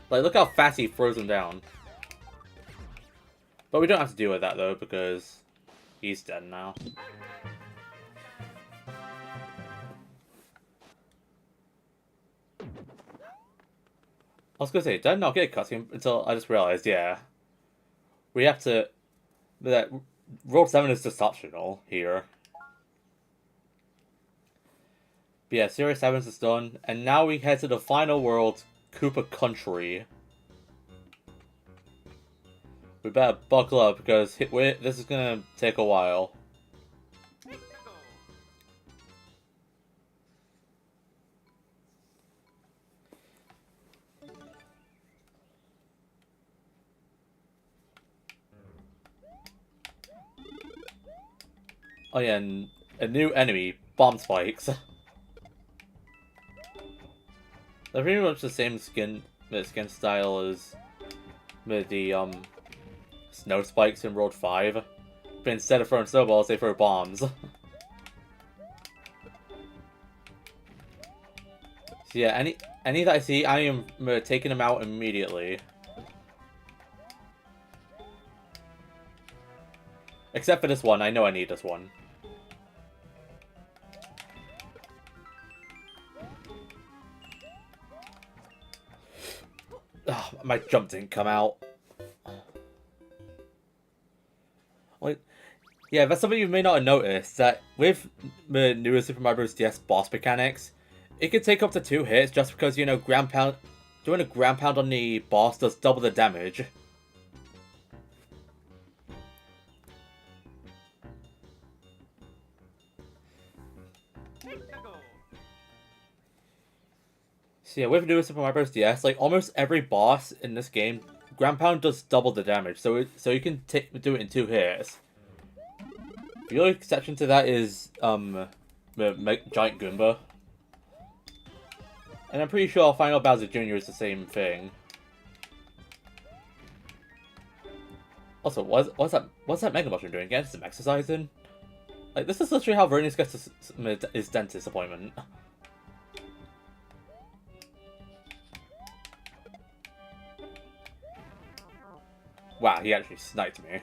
Like, look how fast he throws him down. But we don't have to deal with that though, because he's dead now. I was gonna say, did I not get a cutscene until I just realized, yeah. We have to... That World 7 is just optional here. But yeah, Series 7 is done, and now we head to the final world, Koopa Country. We better buckle up, because this is gonna take a while. Oh yeah, and a new enemy, Bomb Spikes. They're pretty much the same skin style as the Snow Spikes in World 5. But instead of throwing snowballs, they throw bombs. So yeah, any that I see, I am taking them out immediately. Except for this one, I know I need this one. Ugh, my jump didn't come out. Like, yeah, that's something you may not have noticed, that with the newer Super Mario Bros. DS boss mechanics, it could take up to 2 hits just because, you know, doing a ground pound on the boss does double the damage. So yeah, with newer Super Mario Bros. DS, like, almost every boss in this game, ground pound does double the damage, so you can do it in 2 hits. The only exception to that is, the Giant Goomba. And I'm pretty sure Final Bowser Jr. is the same thing. Also, what's that Mega Mushroom doing? Getting some exercise in? Like, this is literally how Vernius gets his dentist appointment. Wow, he actually sniped me.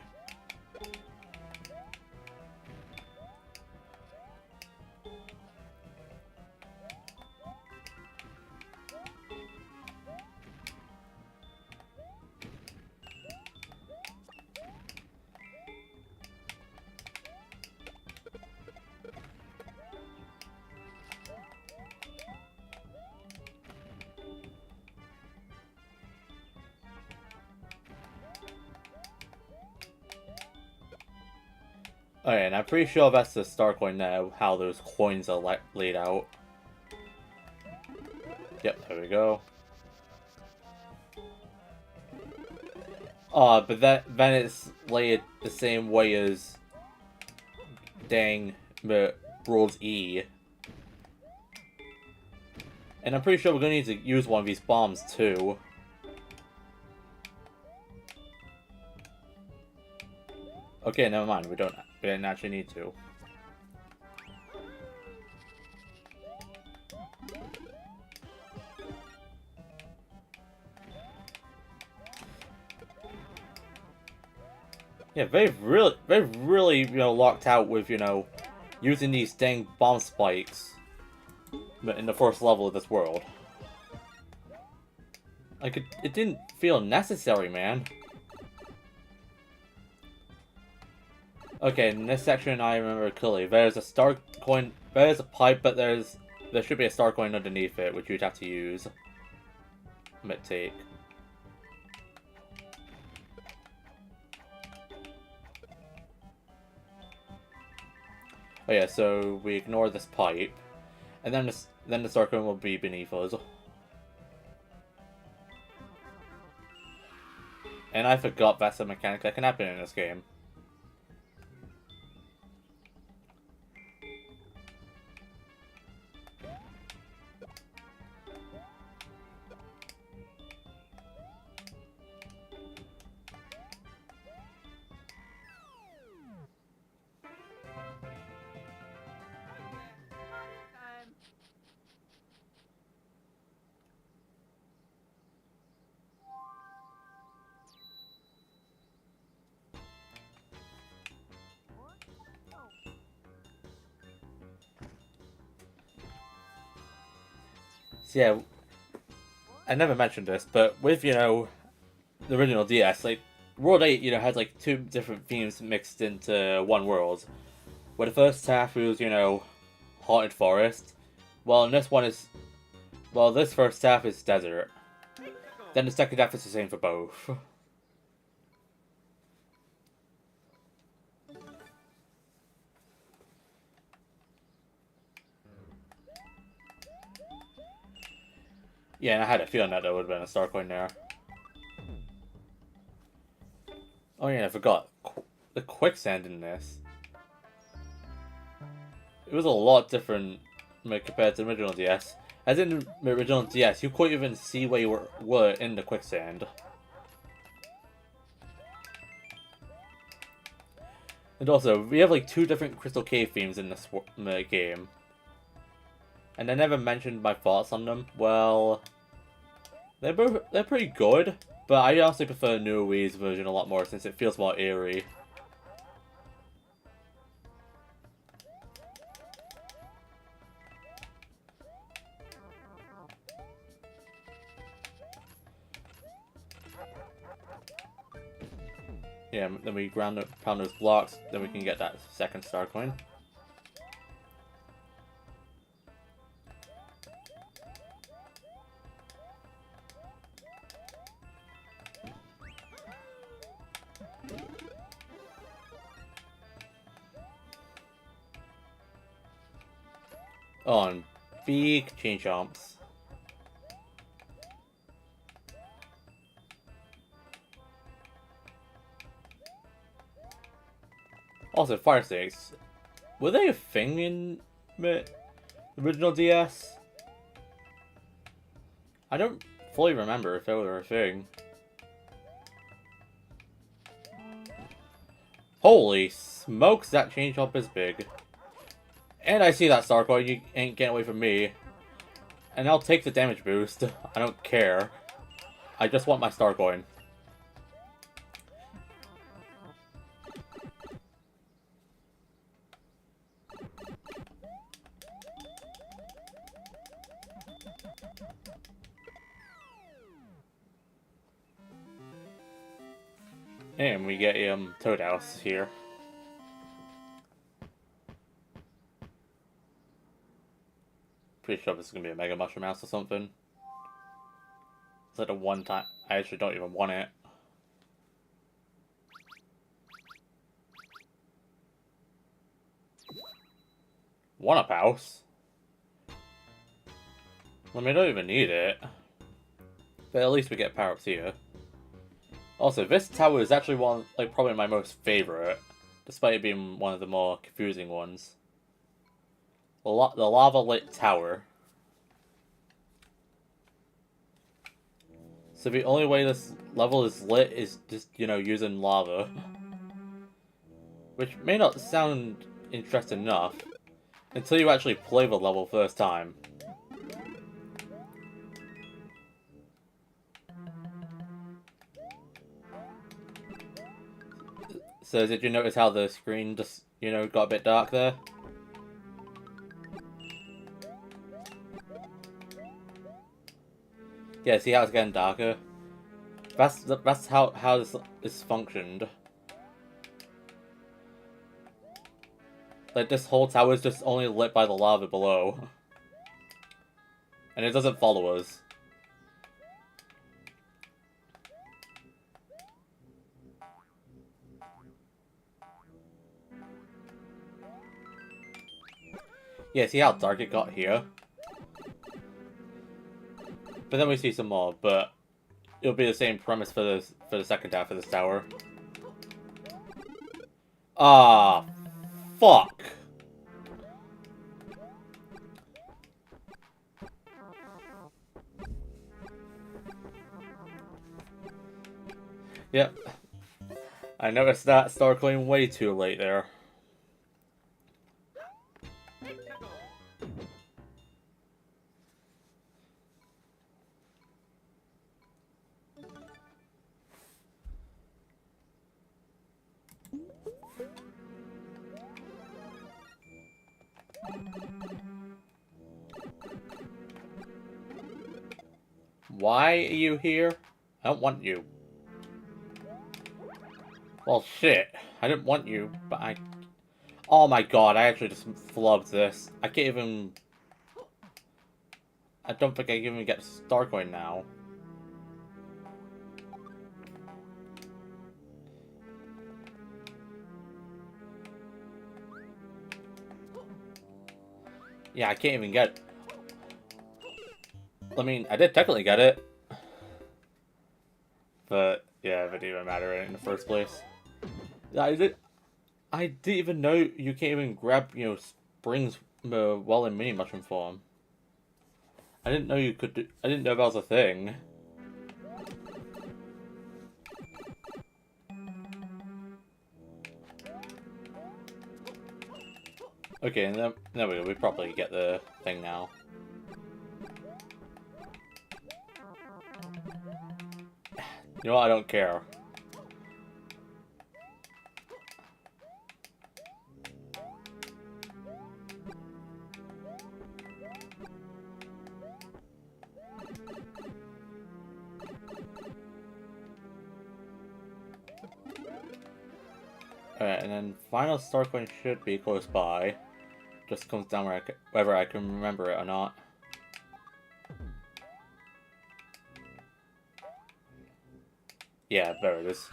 Oh yeah, and I'm pretty sure that's the star coin now, how those coins are laid out. Yep, there we go. But then it's laid the same way as dang World E. And I'm pretty sure we're gonna need to use one of these bombs too. Okay, never mind, we didn't actually need to. Yeah, they've really, you know, locked out with, you know, using these dang bomb spikes in the first level of this world. Like, it didn't feel necessary, man. Okay, in this section I remember clearly. There's a star coin, there's a pipe, but there should be a star coin underneath it, which you'd have to use. Take. Oh yeah, so we ignore this pipe, and then the star coin will be beneath us. And I forgot that's a mechanic that can happen in this game. So yeah, I never mentioned this, but with, you know, the original DS, like, World 8, you know, had like two different themes mixed into one world. Where the first half was, you know, haunted forest. Well, in this one is, well, this first half is desert. Then the second half is the same for both. Yeah, and I had a feeling that there would have been a star coin there. Oh yeah, I forgot. The quicksand in this. It was a lot different compared to the original DS. As in the original DS, you couldn't even see where you were in the quicksand. And also, we have like two different Crystal Cave themes in this game. And I never mentioned my thoughts on them. Well, they're pretty good, but I honestly prefer Nui's version a lot more since it feels more eerie. Yeah, then we pound those blocks, then we can get that second star coin. On big chain jumps. Also, fire sticks. Were they a thing in the original DS? I don't fully remember if they were a thing. Holy smokes, that chain jump is big. And I see that star coin, you ain't getting away from me. And I'll take the damage boost. I don't care. I just want my star coin. And we get Toad House here. Pretty sure this is gonna be a Mega Mushroom House or something. It's like a one time. I actually don't even want it. One-up house? I mean, I don't even need it. But at least we get power-ups here. Also, this tower is actually one, like, probably my most favorite, despite it being one of the more confusing ones. The lava-lit tower. So the only way this level is lit is just, you know, using lava. Which may not sound interesting enough, until you actually play the level first time. So did you notice how the screen just, you know, got a bit dark there? Yeah, see how it's getting darker? That's how this functioned. Like, this whole tower is just only lit by the lava below. And it doesn't follow us. Yeah, see how dark it got here? But then we see some more, but it'll be the same premise for the second half of this tower. Ah, fuck. Yep. I noticed that star coin way too late there. Why are you here? I don't want you. Well, shit. I didn't want you, but I... Oh my god, I actually just flubbed this. I can't even... I don't think I can even get Starcoin now. Yeah, I can't even get it. I mean, I did technically get it. But, yeah, it didn't even matter in the first place. I didn't even know you can't even grab, you know, springs while in mini mushroom form. I didn't know you could do... I didn't know that was a thing. Okay, and then there we go. We probably get the thing now. You know what? I don't care. Alright, and then final Starcoin should be close by. Just comes down whether I can remember it or not. Yeah, there it is.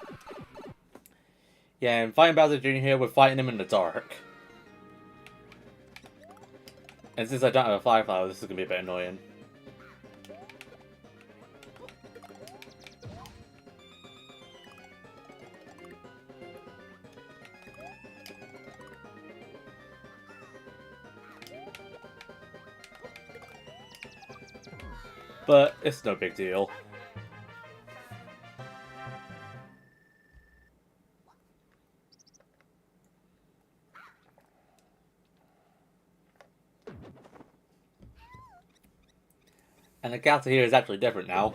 Yeah, and fighting Bowser Jr. here, we're fighting him in the dark. And since I don't have a Fire Flower, this is gonna be a bit annoying. But it's no big deal. And the castle here is actually different now.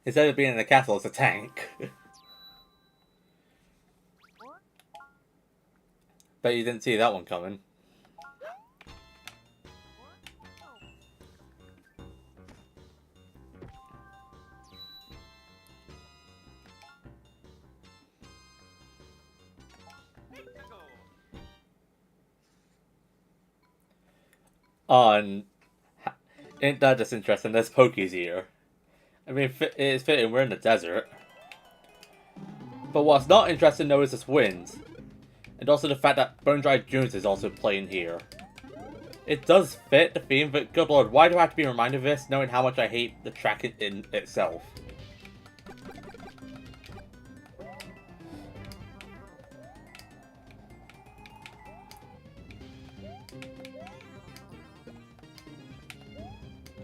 Instead of being in a castle, it's a tank. Bet you didn't see that one coming. And ain't that just interesting? There's Poke's here. I mean, it's fitting, we're in the desert. But what's not interesting though is this wind. And also the fact that Bone Dry Jones is also playing here. It does fit the theme, but good lord, why do I have to be reminded of this, knowing how much I hate the track in itself?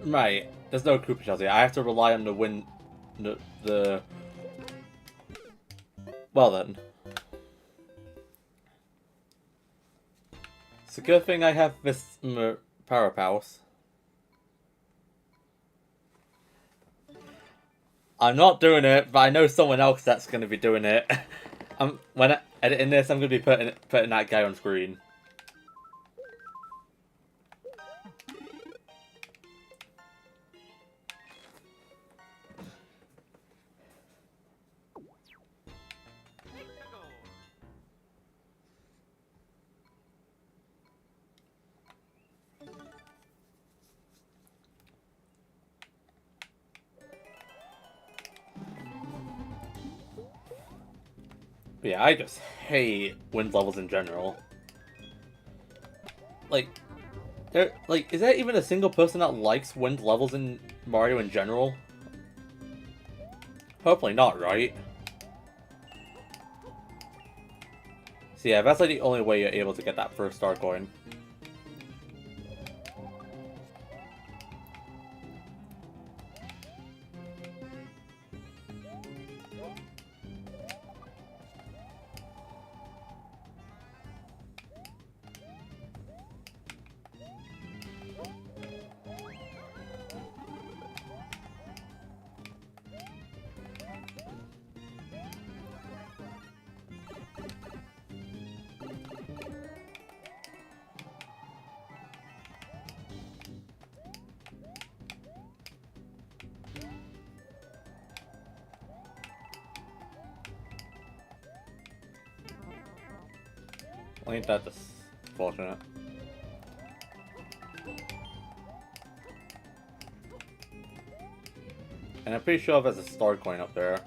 Right, there's no Koopa Shells here. I have to rely on the wind... the... Well then. It's a good thing I have this Power Pulse. I'm not doing it, but I know someone else that's going to be doing it. When editing this, I'm going to be putting that guy on screen. But yeah, I just hate wind levels in general. Like, is there even a single person that likes wind levels in Mario in general? Hopefully not, right? So yeah, that's like the only way you're able to get that first star coin. Ain't that just fortunate? And I'm pretty sure there's a star coin up there.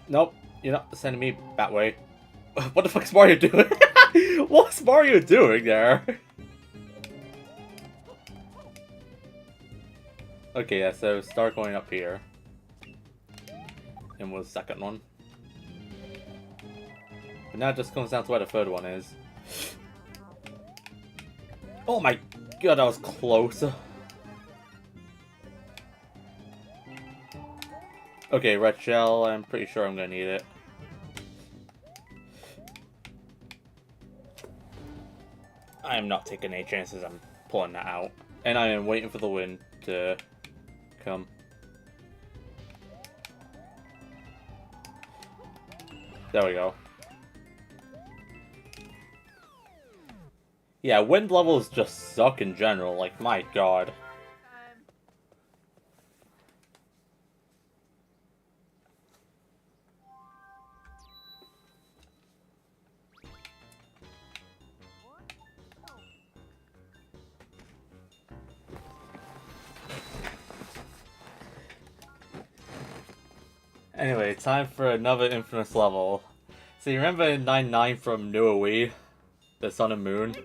Nope, you're not sending me that way. What the fuck's Mario doing? What's Mario doing there? Okay, yeah, so star coin up here. And was the second one. But now it just comes down to where the third one is. Oh my god, that was close. Okay, red shell, I'm pretty sure I'm gonna need it. I am not taking any chances I'm pulling that out. And I am waiting for the wind to come. There we go. Yeah, wind levels just suck in general, like, my god. Anyway, time for another infamous level. So you remember 9-9 from New Wii? The Sun and Moon?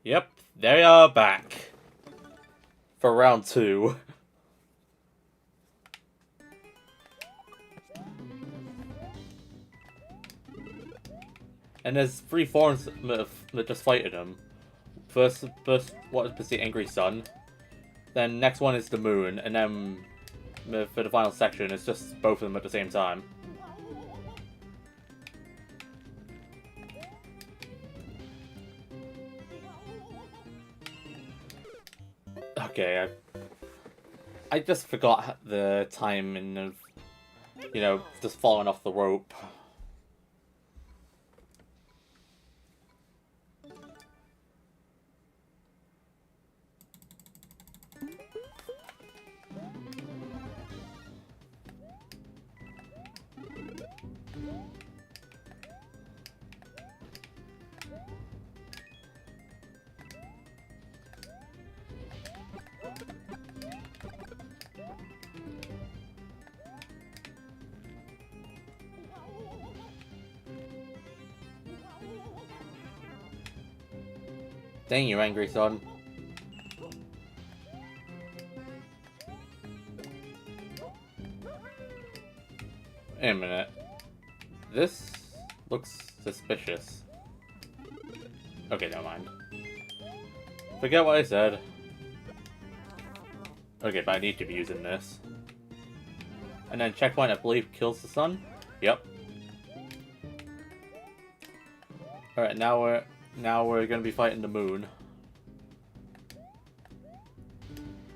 Yep, they are back. For round 2. And there's 3 forms that just fighting them. First what is the Angry Sun. Then next one is the Moon, and then for the final section, it's just both of them at the same time. Okay, I just forgot the timing of, you know, just falling off the rope. Dang you, Angry Sun. Wait a minute. This looks suspicious. Okay, never mind. Forget what I said. Okay, but I need to be using this. And then checkpoint, I believe, kills the sun? Yep. Alright, now we're gonna be fighting the moon.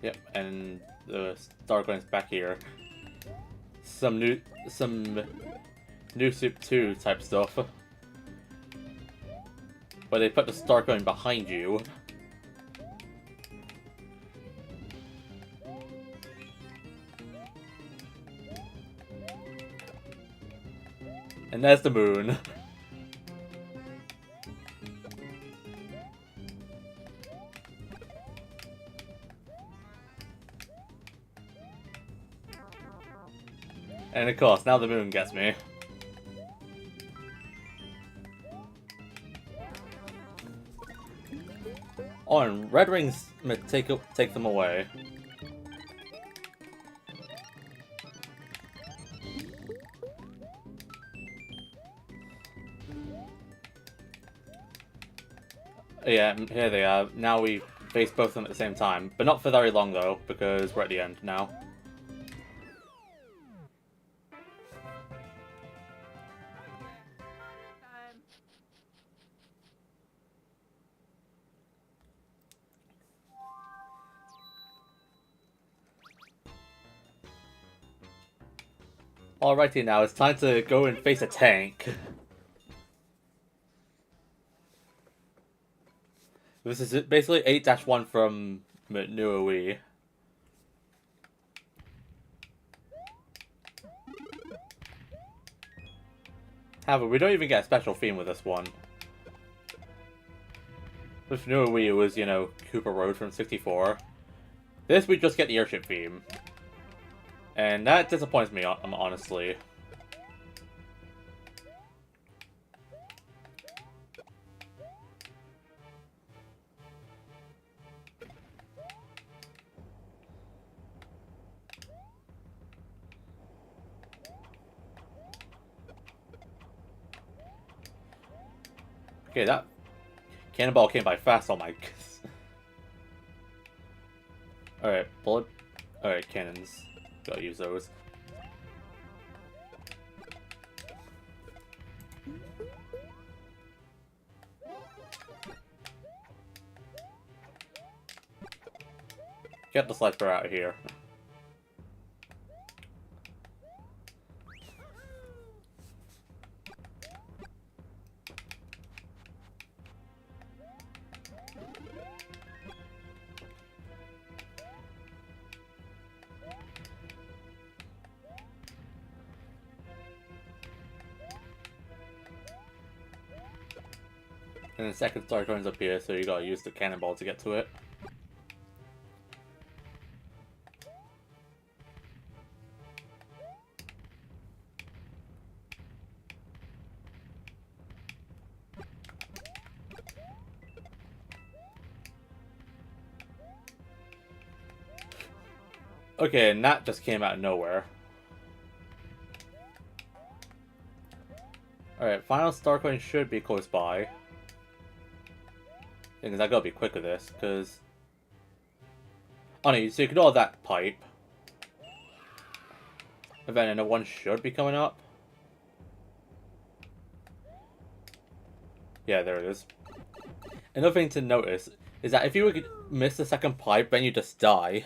Yep, and the star coin's back here. Some new Soup 2 type stuff. But they put the star coin behind you. And there's the moon. And of course, now the moon gets me. Oh, and red rings take them away. Yeah, here they are. Now we face both of them at the same time. But not for very long, though, because we're at the end now. Alrighty now, it's time to go and face a tank. This is basically 8-1 from New Wii. However, we don't even get a special theme with this one. With New Wii, it was, you know, Cooper Road from 64. This, we just get the airship theme. And that disappoints me, honestly. Okay, that cannonball came by fast, oh my goodness. Alright, bullet. Alright, cannons. Gotta use those. Get the sniper out of here. And the second star comes up here, so you gotta use the cannonball to get to it. Okay, and that just came out of nowhere. Alright, final star coin should be close by. Because I gotta be quick with this, because... Oh no, so ignore that pipe. And then another one should be coming up. Yeah, there it is. Another thing to notice is that if you would miss the second pipe, then you just die.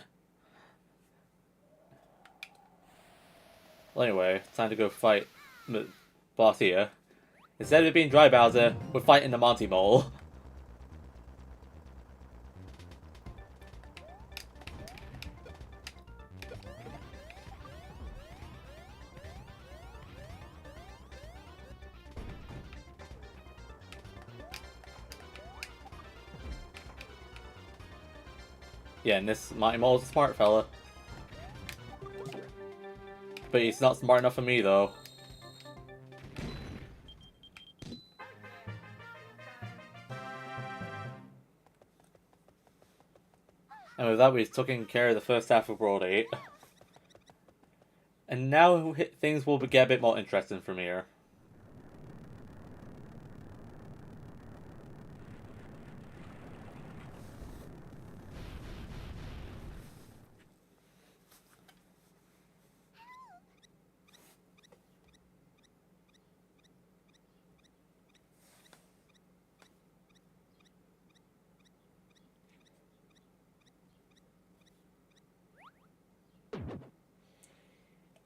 Well, anyway, time to go fight the boss here. Instead of it being Dry Bowser, we're fighting the Monty Mole. Yeah, and this Monty Mole's a smart fella. But he's not smart enough for me, though. And with that, we've taken care of the first half of World 8. And now things will get a bit more interesting from here.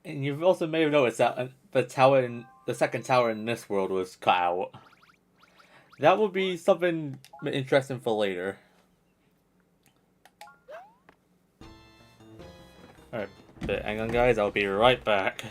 And you've also may have noticed that the second tower in this world was cut out. That will be something interesting for later. Alright, but hang on guys, I'll be right back.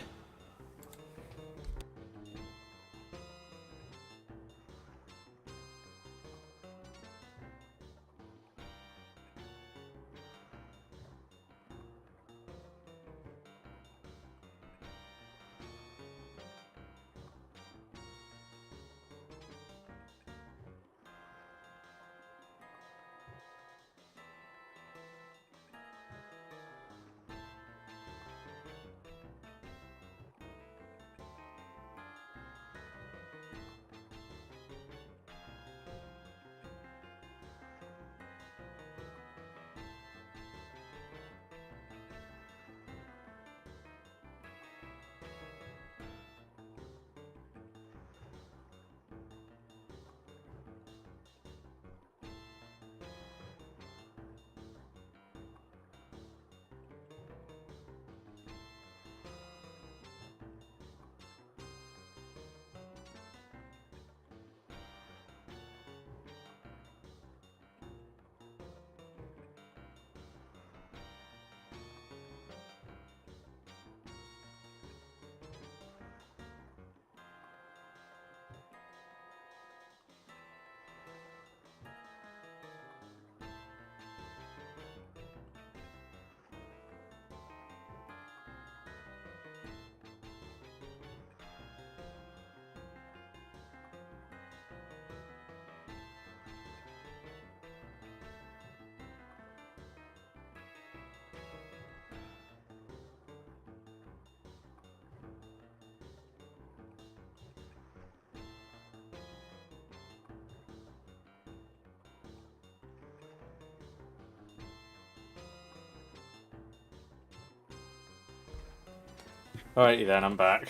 Alrighty then, I'm back.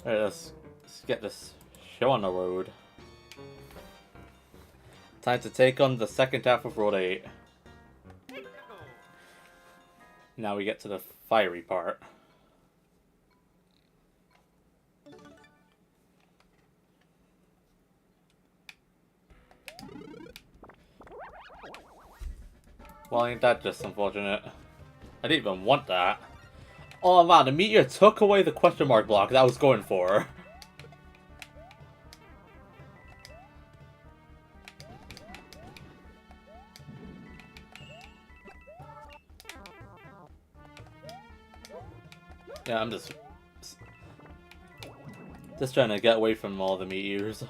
Alright, let's get this show on the road. Time to take on the second half of Road 8. Now we get to the fiery part. Well, ain't that just unfortunate? I didn't even want that. Oh man, the meteor took away the question mark block that I was going for. Yeah, I'm just trying to get away from all the meteors.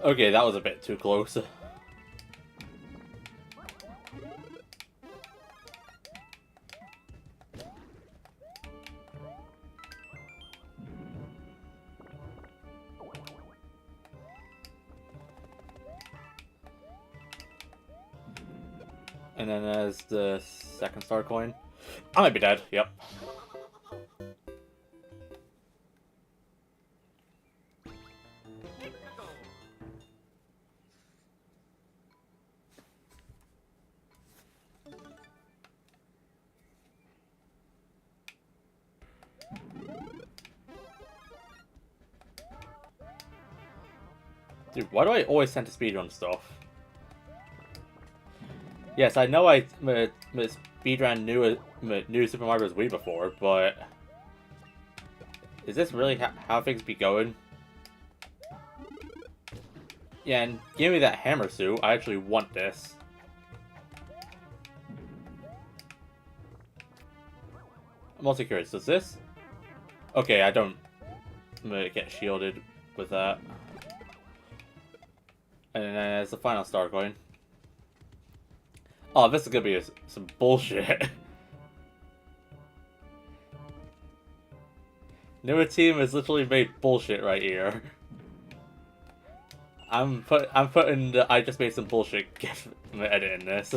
Okay, that was a bit too close. And then there's the second star coin. I might be dead, yep. Dude, why do I always tend to speedrun stuff? Yes, I know I speedrun new Super Mario Bros. Wii before, but is this really how things be going? Yeah, and give me that hammer suit. I actually want this. I'm also curious, does this? Okay, I don't get shielded with that. And then there's the final star coin. Oh, this is gonna be some bullshit. Newer team has literally made bullshit right here. I'm putting the I just made some bullshit gif edit in this.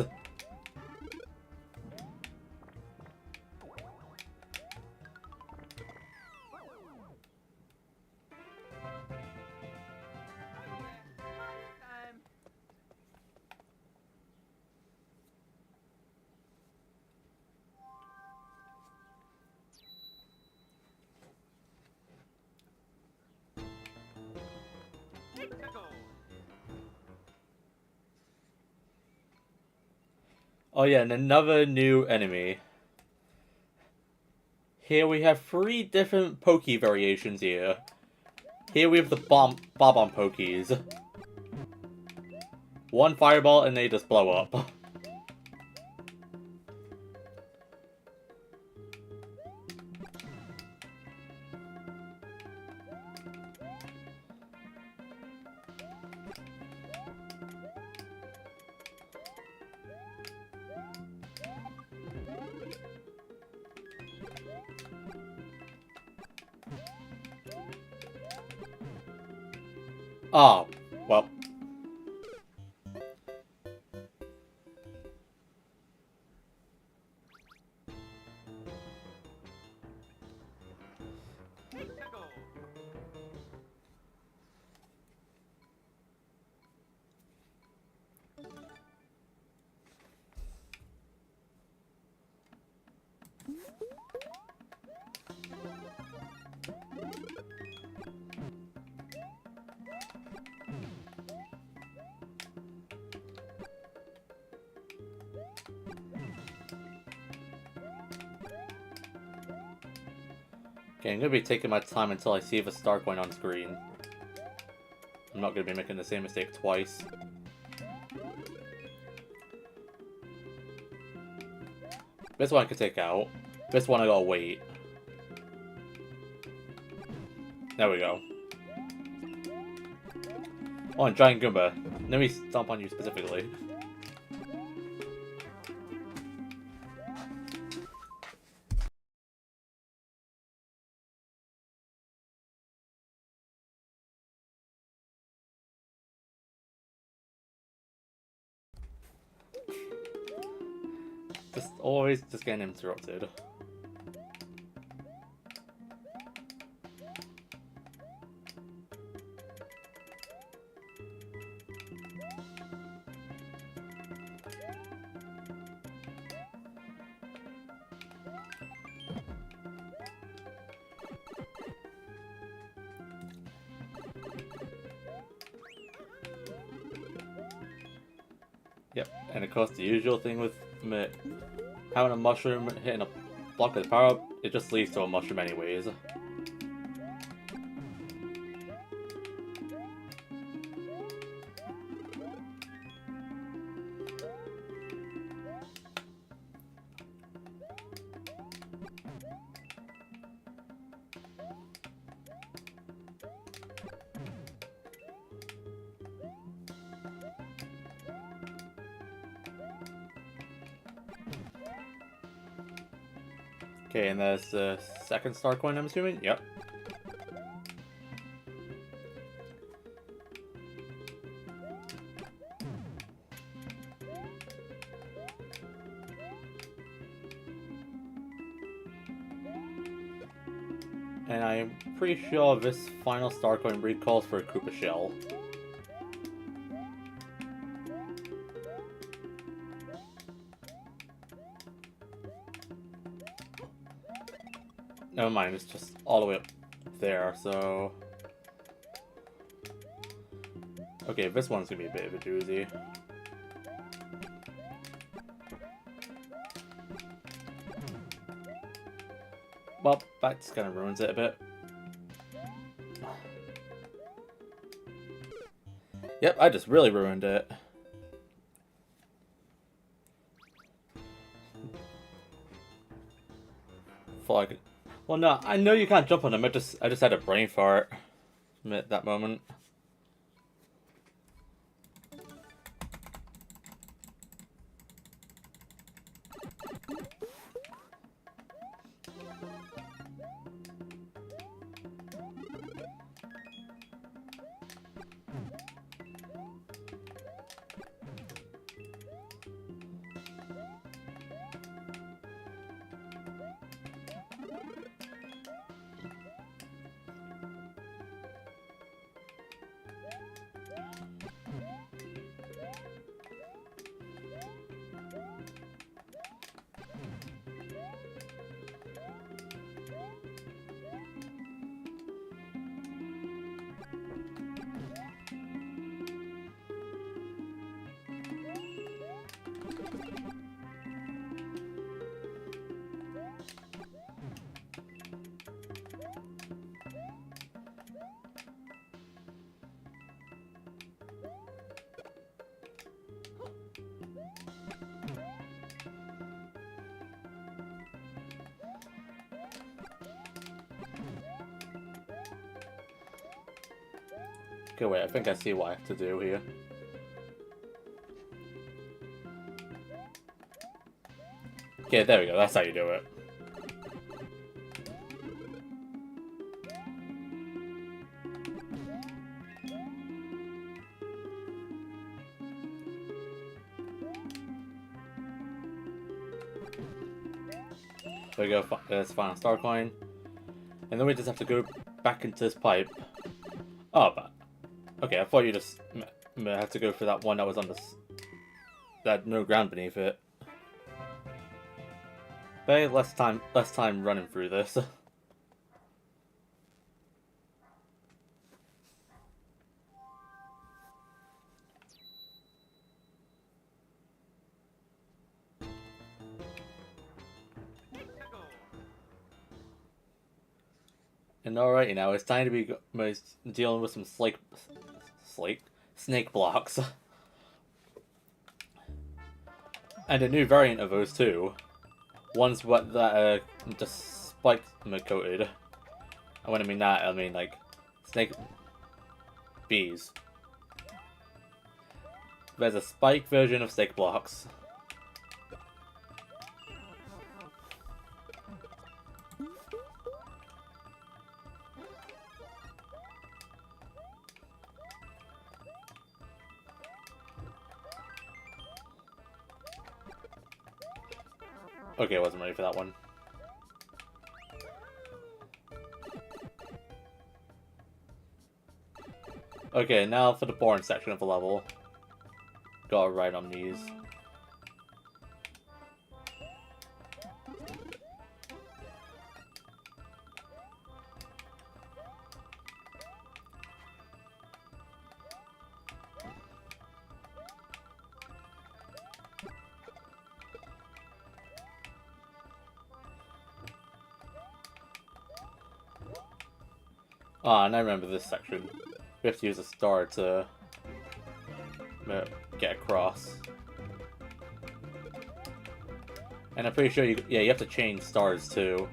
Oh yeah, and another new enemy. Here we have 3 different Pokey variations here. Here we have the Bob-omb Pokies. One fireball and they just blow up. Oh, well. Okay, I'm gonna be taking my time until I see the star coin on screen. I'm not gonna be making the same mistake twice. This one I can take out. This one I gotta wait. There we go. Oh, and Giant Goomba. Let me stomp on you specifically. Just always just getting interrupted. Yep, and of course the usual thing with having a mushroom hitting a block with power up, it just leads to a mushroom anyways. Okay, and that's the second star coin, I'm assuming? Yep. And I'm pretty sure this final star coin recalls for a Koopa Shell. Never mind, it's just all the way up there, so... Okay, this one's gonna be a bit of a doozy. Well, that just kind of ruins it a bit. Yep, I just really ruined it. Thought I could... Well, no, I know you can't jump on them. I just had a brain fart at that moment. Okay, wait, I think I see what I have to do here. Okay, there we go, that's how you do it. There we go, there's final star coin. And then we just have to go back into this pipe. Oh, but... Okay, I thought you just had to go for that one that was on this... that had no ground beneath it. But hey, less time running through this. And alrighty now, it's time to be dealing with some snake blocks. And a new variant of those too. Ones what that are just spike coated. And when I mean that, I mean like snake bees. There's a spike version of snake blocks. Okay, I wasn't ready for that one. Okay, now for the boring section of the level. Got it right on these. Ah, and I remember this section. We have to use a star to get across. And I'm pretty sure you have to change stars too.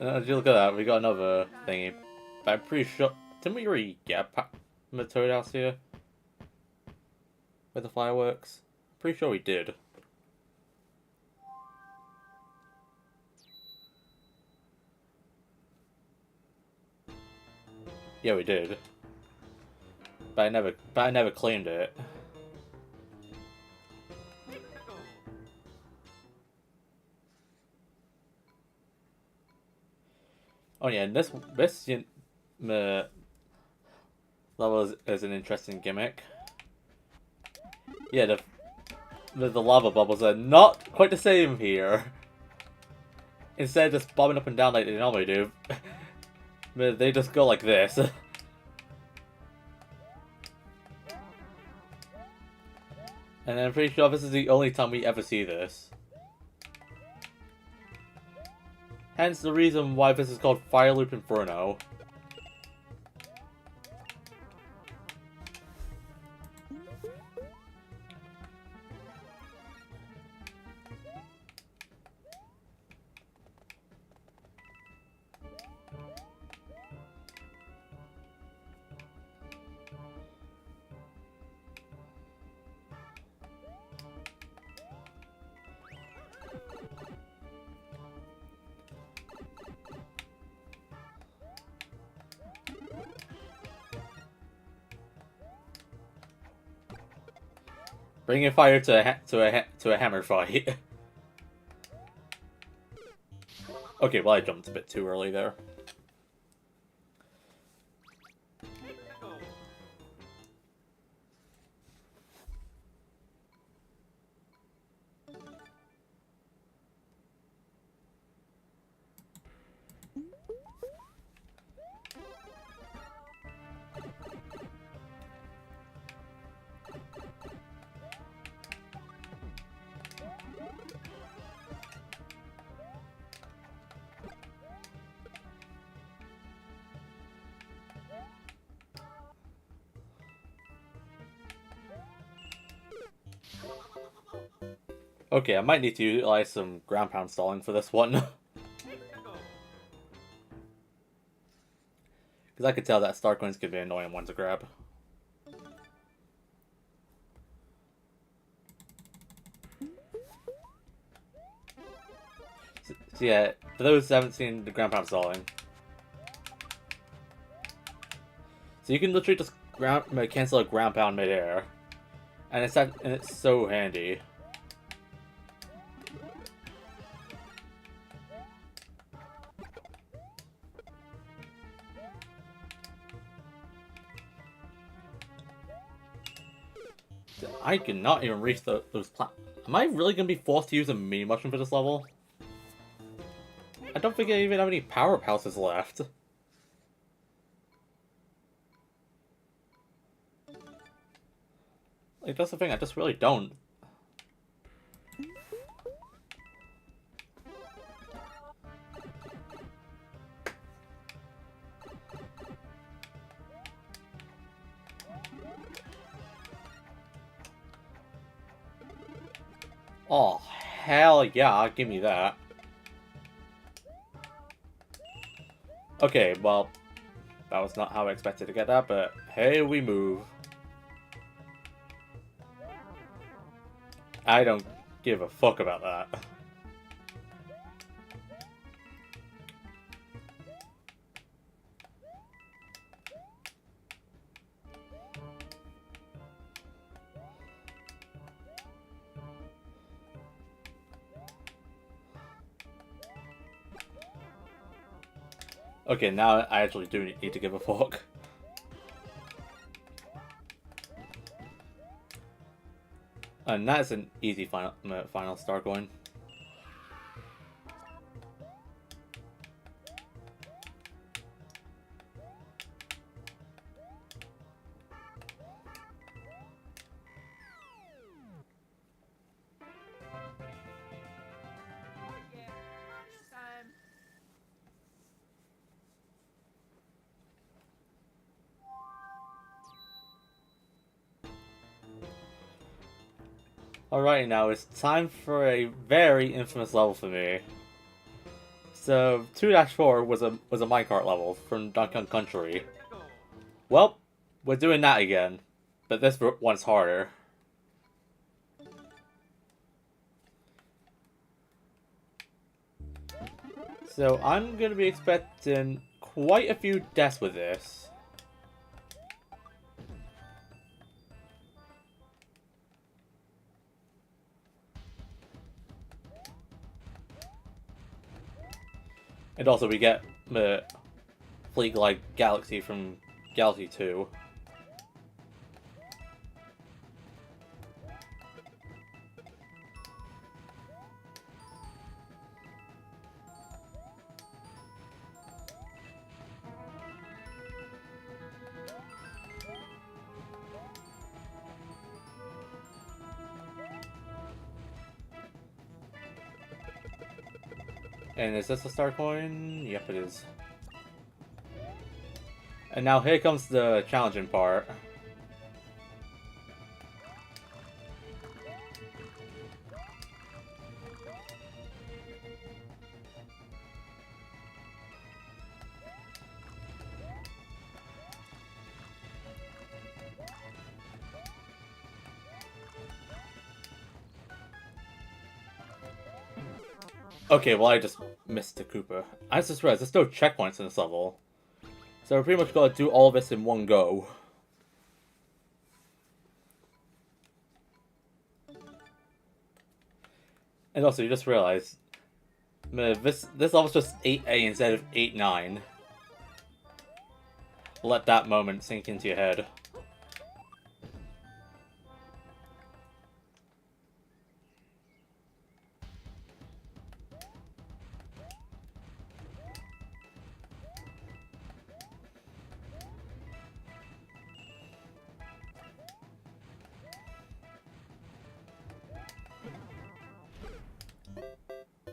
As you look at that, we got another thingy. But I'm pretty sure... Didn't we already get the Toad House here? With the fireworks? Pretty sure we did. Yeah, we did. But I never claimed it. Oh yeah, and this level is an interesting gimmick. Yeah, the lava bubbles are not quite the same here. Instead of just bobbing up and down like they normally do, they just go like this. And I'm pretty sure this is the only time we ever see this. Hence the reason why this is called Fire Loop Inferno. Bringing fire to a hammer fight. Okay, well I jumped a bit too early there. Okay, I might need to utilize some ground pound stalling for this one. Because I could tell that star coins could be an annoying one to grab. So yeah, for those who haven't seen the ground pound stalling. So you can literally just cancel a ground pound midair. And it's so handy. I cannot even reach those Am I really going to be forced to use a mini mushroom for this level? I don't think I even have any power pouches left. Like, that's the thing, I just really don't. Oh, hell yeah, give me that. Okay, well, that was not how I expected to get that, but hey, we move. I don't give a fuck about that. Okay, now I actually do need to give a fuck. And that's an easy final star coin. Alright, now it's time for a very infamous level for me. So 2-4 was a minecart level from Donkey Kong Country. Well, we're doing that again, but this one's harder. So I'm gonna be expecting quite a few deaths with this. And also we get the Fleet Glide Galaxy from Galaxy 2. And is this a star coin? Yep, it is. And now here comes the challenging part. Okay, well I just missed the Koopa. I just realized there's no checkpoints in this level. So we're pretty much gonna do all this in one go. And also, you just realized this level's just 8A instead of 8-9. Let that moment sink into your head.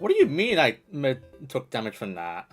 What do you mean I took damage from that?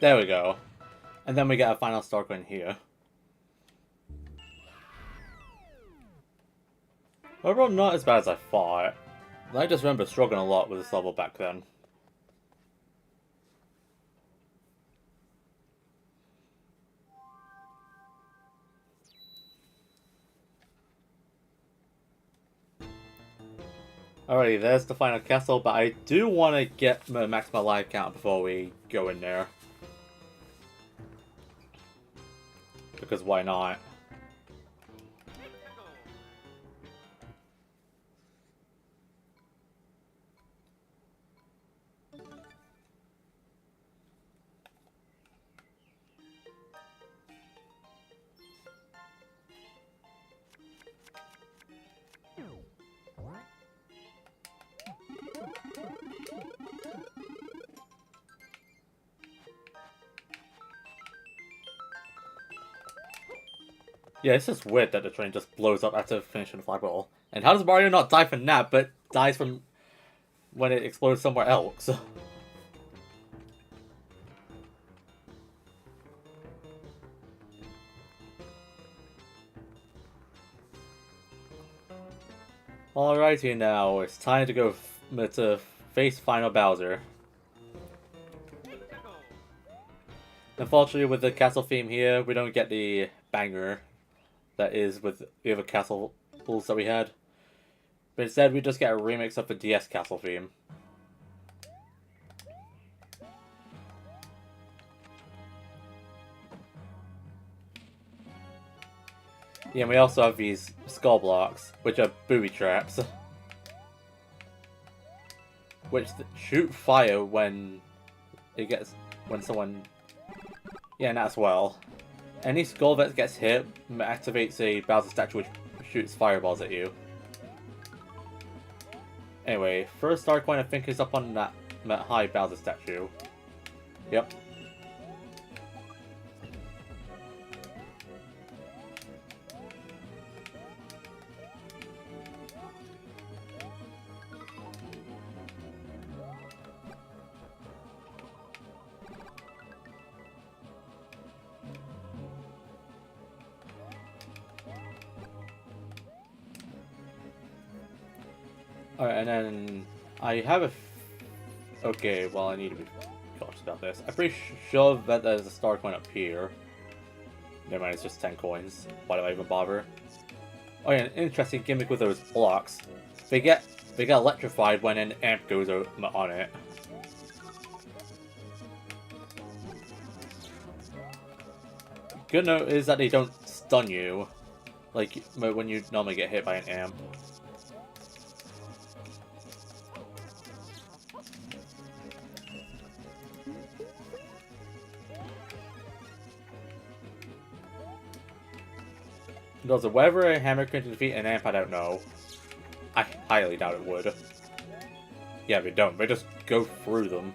There we go. And then we get a final star coin here. Overall, not as bad as I thought. I just remember struggling a lot with this level back then. Alrighty, there's the final castle, but I do want to get max my life count before we go in there. Because why not? Yeah, it's just weird that the train just blows up after finishing the flyball. And how does Mario not die from that, but dies from when it explodes somewhere else? Alrighty now, it's time to go to face Final Bowser. Unfortunately, with the castle theme here, we don't get the banger that is with the other castle rules that we had. But instead, we just get a remix of the DS castle theme. Yeah, and we also have these skull blocks, which are booby traps. Which shoot fire when someone... Yeah, and that as well. Any skull that gets hit activates a Bowser statue which shoots fireballs at you. Anyway, first star coin I think is up on that high Bowser statue. Yep. Alright, and then I have a... Okay, well I need to be cautious about this. I'm pretty sure that there's a star coin up here. Never mind, it's just 10 coins. Why do I even bother? Oh yeah, an interesting gimmick with those blocks. They get electrified when an amp goes on it. Good note is that they don't stun you, like when you normally get hit by an amp. Does whether a hammer can defeat an amp, I don't know. I highly doubt it would. Yeah, they don't. They just go through them.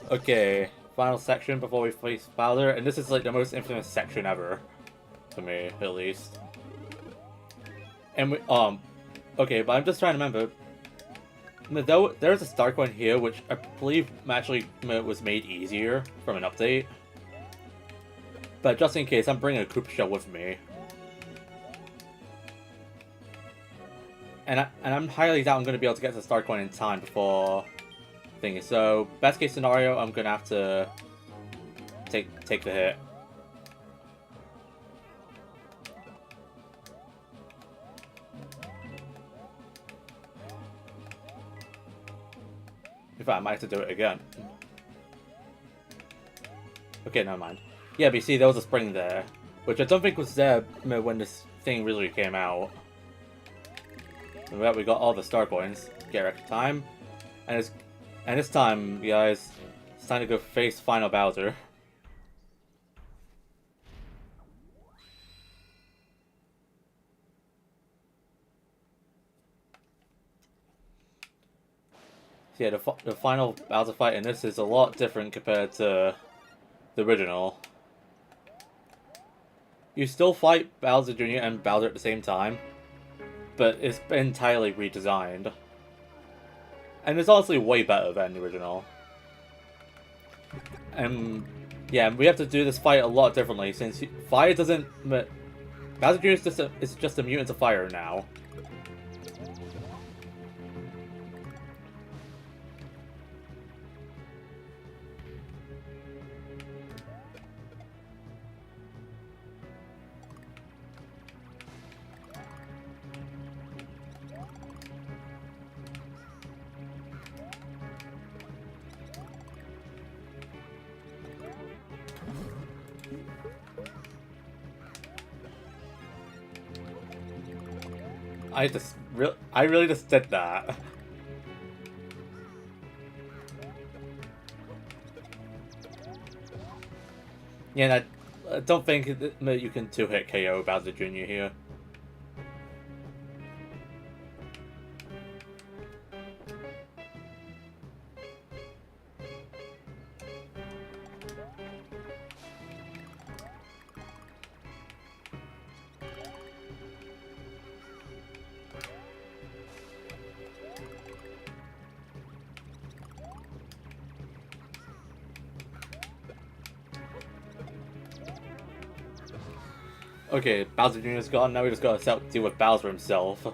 Okay, final section before we face Bowser, and this is like the most infamous section ever. To me, at least. And we, okay, but I'm just trying to remember. Though there's a star coin here, which I believe actually was made easier from an update. But just in case, I'm bringing a Koopa Shell with me. And I'm highly doubt I'm going to be able to get to the star coin in time before thingy. So, best case scenario, I'm going to have to take the hit. In fact, I might have to do it again. Okay, never mind. Yeah, but you see, there was a spring there, which I don't think was there when this thing really came out. And we got all the star coins. Get extra time, and this time, guys, it's time to go face Final Bowser. Yeah, the final Bowser fight in this is a lot different compared to the original. You still fight Bowser Jr. and Bowser at the same time, but it's been entirely redesigned. And it's honestly way better than the original. And Yeah, we have to do this fight a lot differently since fire doesn't. Bowser Jr. is just a mutant to fire now. I really just did that. Yeah, and I don't think you can two-hit KO Bowser Jr. here. Okay, Bowser Jr.'s gone, now we just gotta deal with Bowser himself.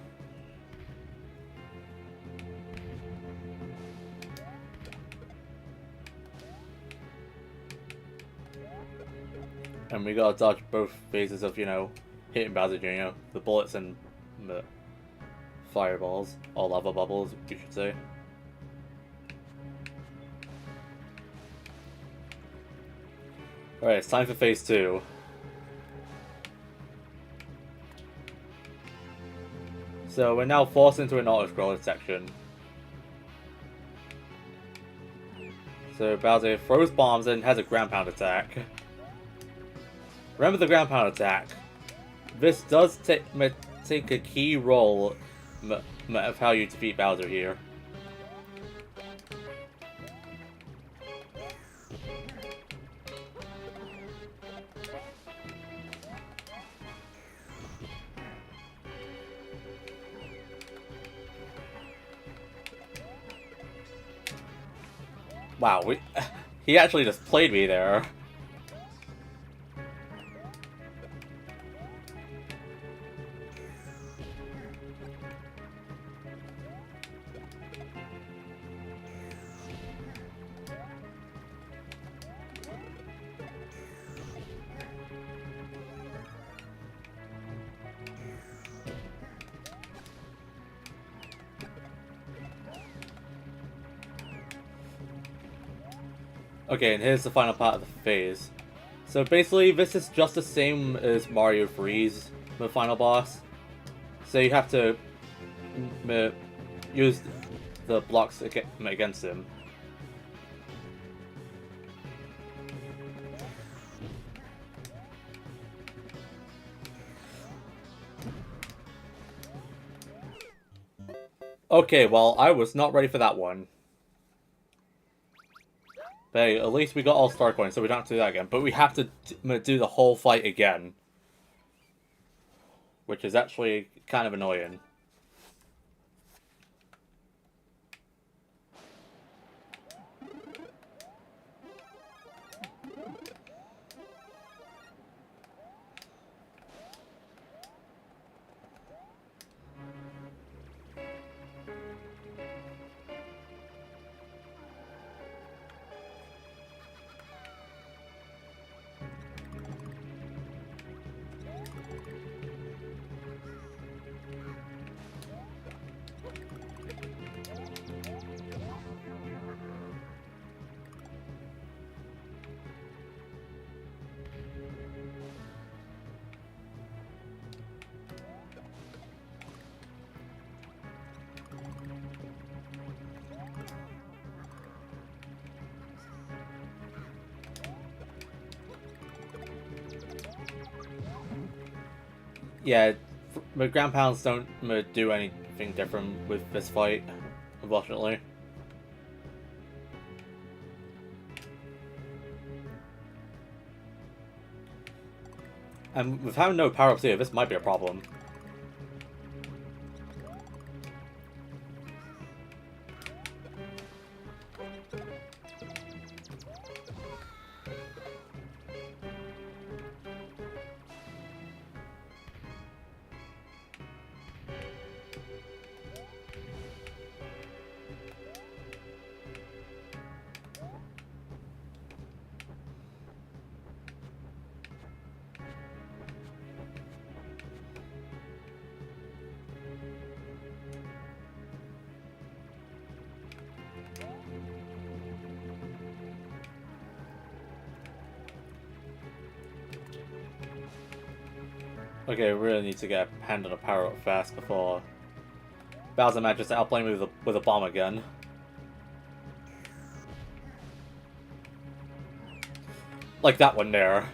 And we gotta dodge both phases of, you know, hitting Bowser Jr. The bullets and the fireballs, or lava bubbles, you should say. Alright, it's time for phase 2. So we're now forced into an auto-scroller section. So Bowser throws bombs and has a ground pound attack. Remember the ground pound attack. This does take a key role of how you defeat Bowser here. Wow, he actually just played me there. Okay, and here's the final part of the phase. So basically, this is just the same as Mario Freeze, the final boss. So you have to use the blocks against him. Okay, well, I was not ready for that one. But hey, at least we got all star coins, so we don't have to do that again. But we have to do the whole fight again. Which is actually kind of annoying. Yeah, the ground pounds don't do anything different with this fight, unfortunately. And with having no power-ups here, this might be a problem. Okay, we really need to get a hand on the power up fast before Bowser manages to outplay me with a bomb again. Like that one there.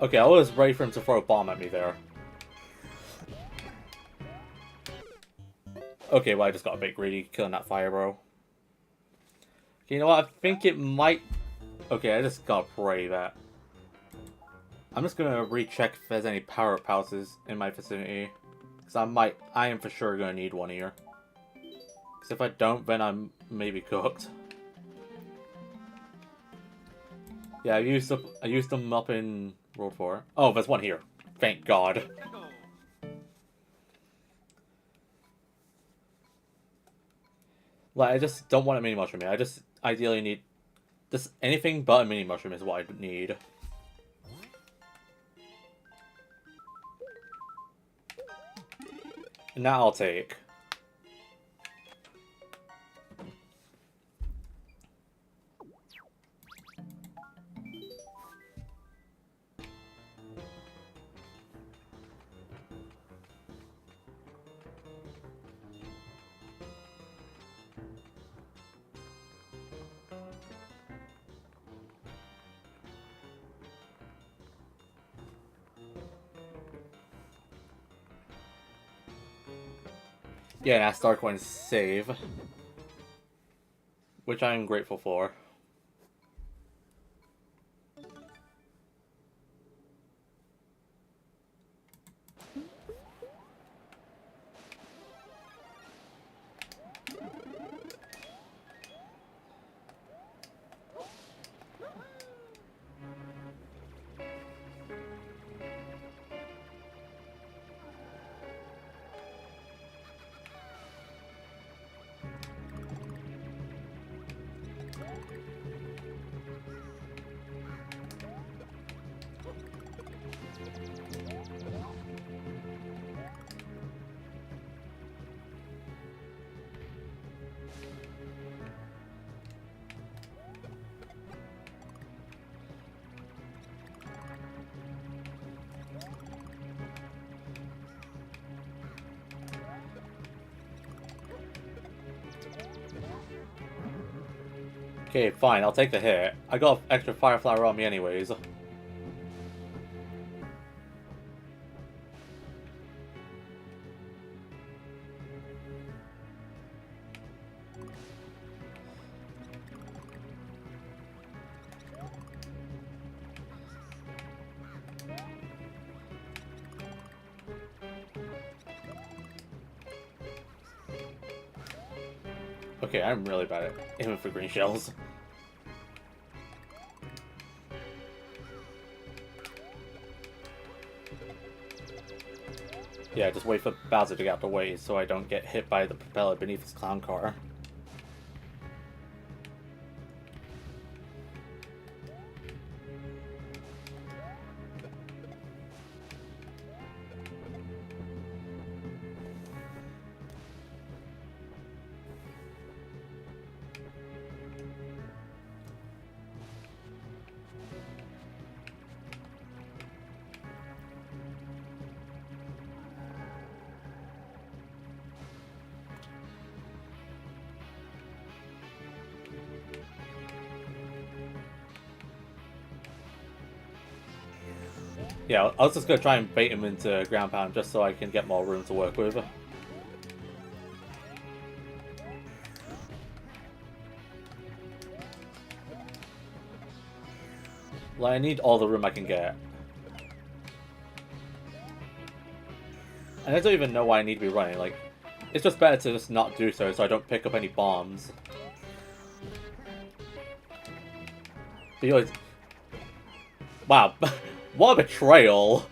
Okay, I was ready for him to throw a bomb at me there. Okay, well I just got a bit greedy killing that fire bro. Okay, you know what? I think it might... Okay, I just gotta pray that... I'm just gonna recheck if there's any power-up houses in my vicinity. Because I am for sure gonna need one here. Because if I don't, then I'm maybe cooked. Yeah, I used them up in World 4. Oh, there's one here. Thank God. Like, I just don't want a mini mushroom here. I just ideally need... Just anything but a mini mushroom is what I need. And that I'll take. Yeah, that's Starcoin's save. Which I am grateful for. Okay, fine, I'll take the hit. I got extra fire flower on me anyways. Okay, I'm really bad at aiming for green shells. Yeah, just wait for Bowser to get out the way so I don't get hit by the propeller beneath his clown car. Yeah, I was just gonna try and bait him into ground pound just so I can get more room to work with. Like, I need all the room I can get. And I don't even know why I need to be running, like, it's just better to just not do so I don't pick up any bombs. Because... Wow, what a betrayal!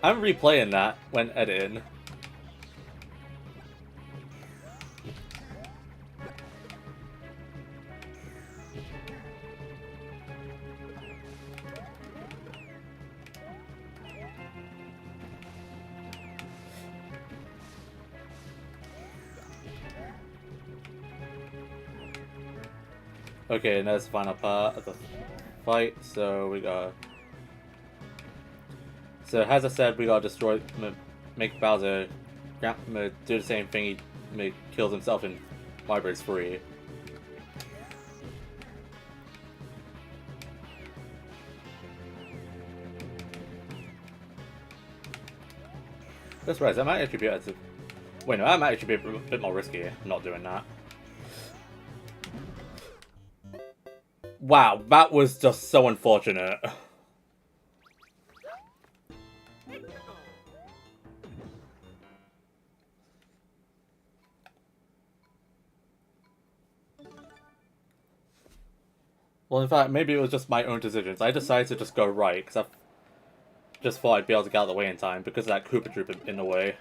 I'm replaying that when editing. Okay, and that's the final part of the fight. So we got. So as I said, we gotta destroy, make Bowser do the same thing. He kills himself and vibrates free. That's right. I might actually be able to. Wait, no, that might actually be a bit more risky. Not doing that. Wow, that was just so unfortunate. Well, in fact, maybe it was just my own decisions. I decided to just go right, because I just thought I'd be able to get out of the way in time, because of that Koopa Troop in the way.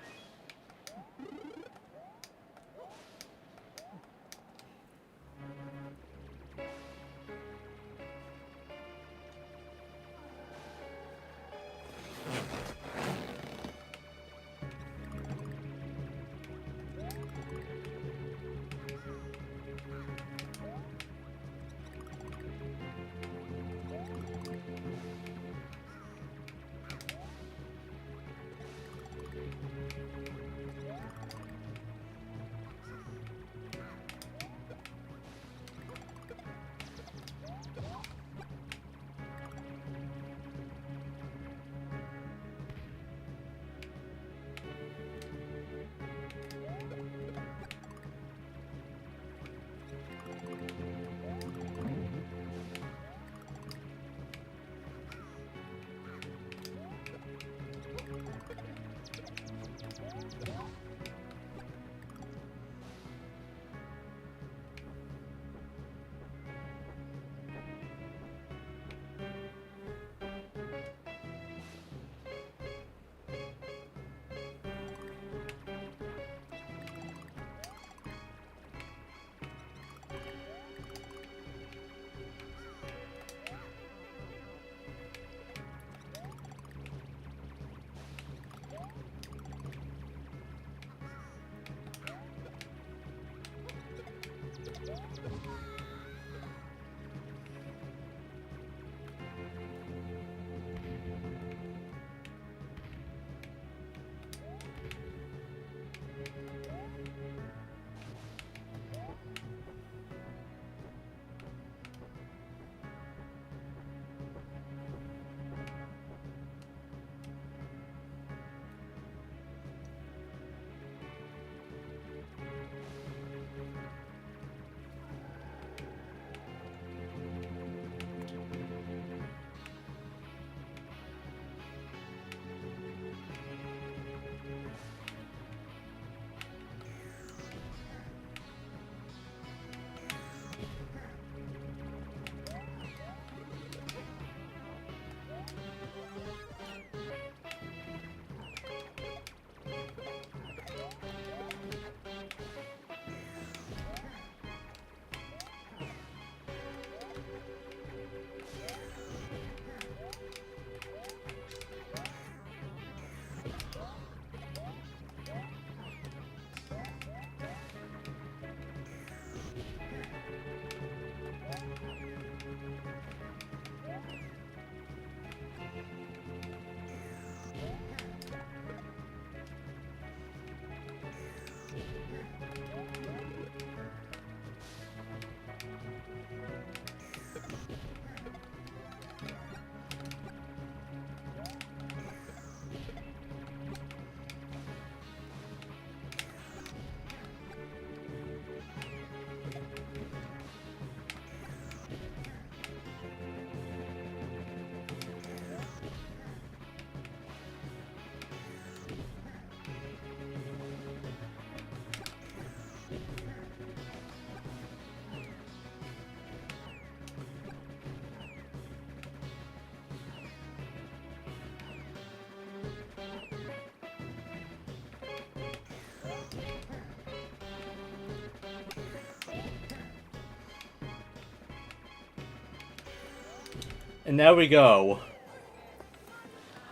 And there we go.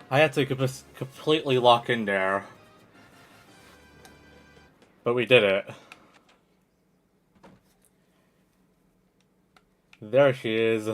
I had to completely lock in there. But we did it. There she is.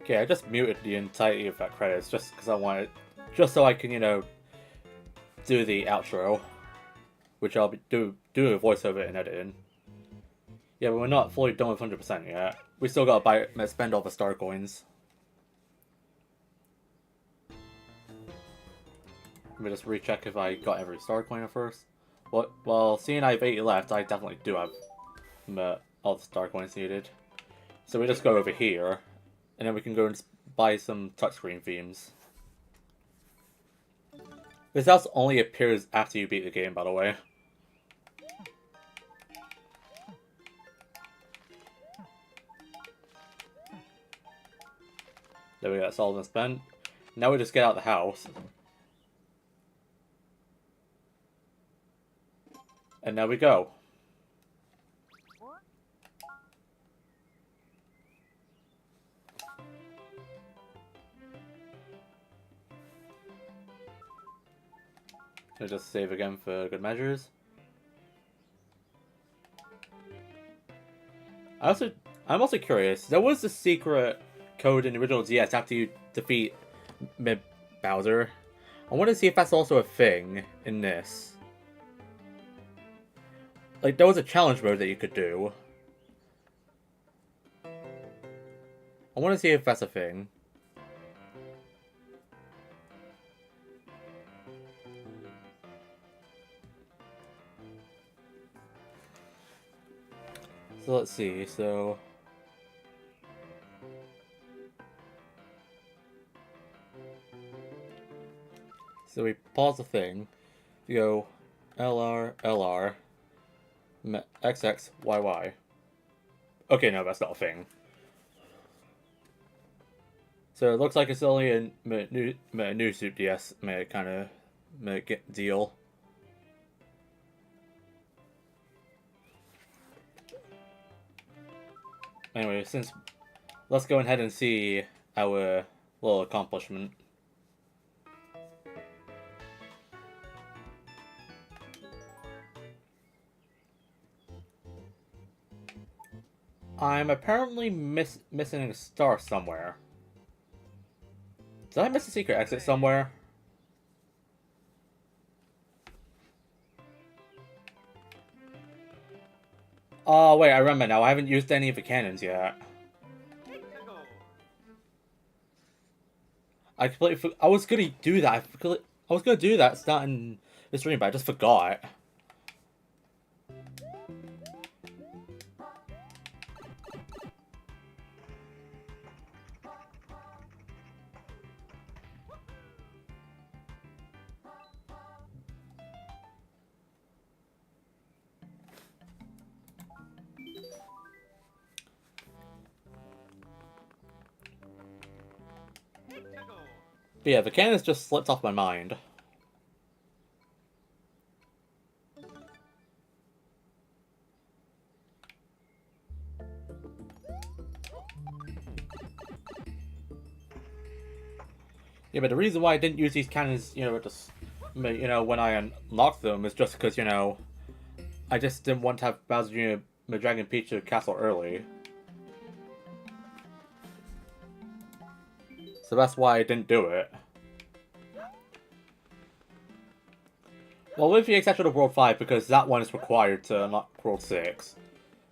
Okay, I just muted the entirety of that credits just because I wanted, just so I can, you know, do the outro, which I'll be do a voiceover and editing. Yeah, but we're not fully done with 100% yet. We still gotta spend all the star coins. Let me just recheck if I got every star coin at first. Well, seeing I have 80 left, I definitely do have all the star coins needed. So we just go over here, and then we can go and buy some touchscreen themes. This house only appears after you beat the game, by the way. There we go, that's all been spent. Now we just get out of the house. And there we go. I'll just save again for good measures. I'm also curious. There was a secret code in the original DS after you defeat Bowser. I want to see if that's also a thing in this. Like, there was a challenge mode that you could do. I want to see if that's a thing. So let's see, so... So we pause the thing, you go LR, LR, XX, YY. Okay, no, that's not a thing. So it looks like it's only a new Suit DS kind of deal. Anyway, let's go ahead and see our little accomplishment. I'm apparently missing a star somewhere. Did I miss a secret exit somewhere? Oh wait, I remember now. I haven't used any of the cannons yet. I completely. I was gonna do that. I was gonna do that starting the stream, but I just forgot. But yeah, the cannons just slipped off my mind. Yeah, but the reason why I didn't use these cannons, when I unlocked them, is just because, I just didn't want to have Bowser Jr. Dragon Peach to the castle early. So that's why I didn't do it. Well, with the exception of World 5, because that one is required to unlock World 6.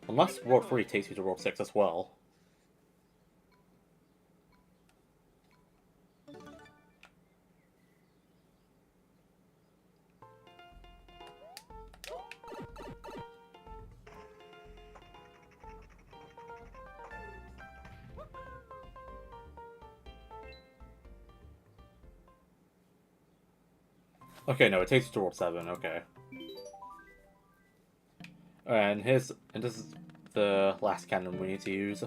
Unless World 3 takes you to World 6 as well. Okay, no, it takes you to World 7, okay. And this is the last cannon we need to use.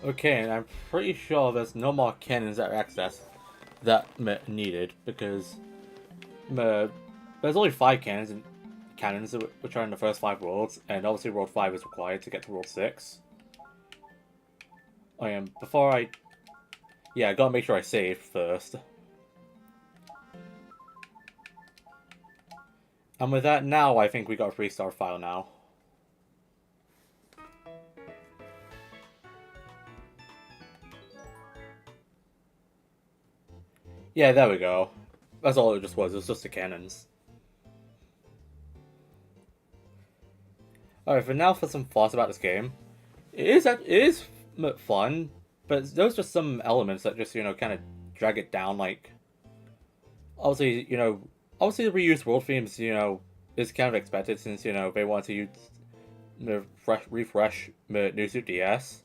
Okay, and I'm pretty sure there's no more cannons at access that needed, because there's only 5 cannons which are in the first 5 worlds, and obviously World 5 is required to get to World 6. Oh yeah, yeah, I gotta make sure I save first. And with that now, I think we got a 3-star file now. Yeah, there we go. That's all it just was. It was just the cannons. Alright, for now, for some thoughts about this game. It is fun, but there's just some elements that just, kind of drag it down, like... Obviously, obviously the reused world themes, is kind of expected since, they want to refresh New Suit DS.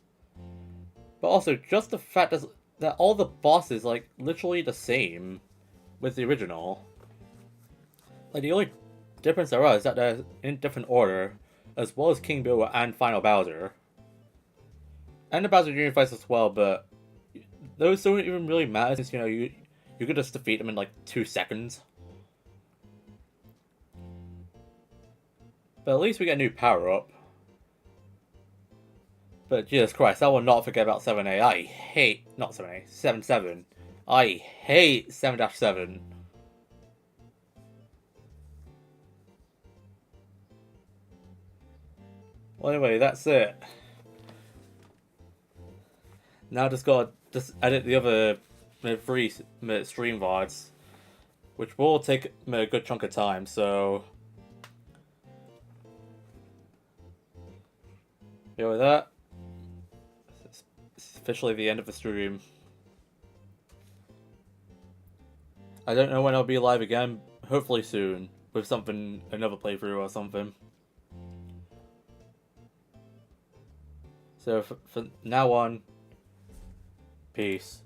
But also, just the fact that all the bosses, like, literally the same with the original. Like, the only difference there is that they're in different order, as well as King Boo and Final Bowser. And the Bowser Jr. fights as well, but those don't even really matter since, you know, you could just defeat them in like 2 seconds. But at least we get a new power-up. But Jesus Christ, I will not forget about 7A. I hate... not 7A, 7-7. I hate 7-7. Well, anyway, that's it. Now I just gotta edit the other 3-minute stream VODs, which will take a good chunk of time, so... yeah, with that, it's officially the end of the stream. I don't know when I'll be live again, hopefully soon, with something, another playthrough or something. So, for now on, peace.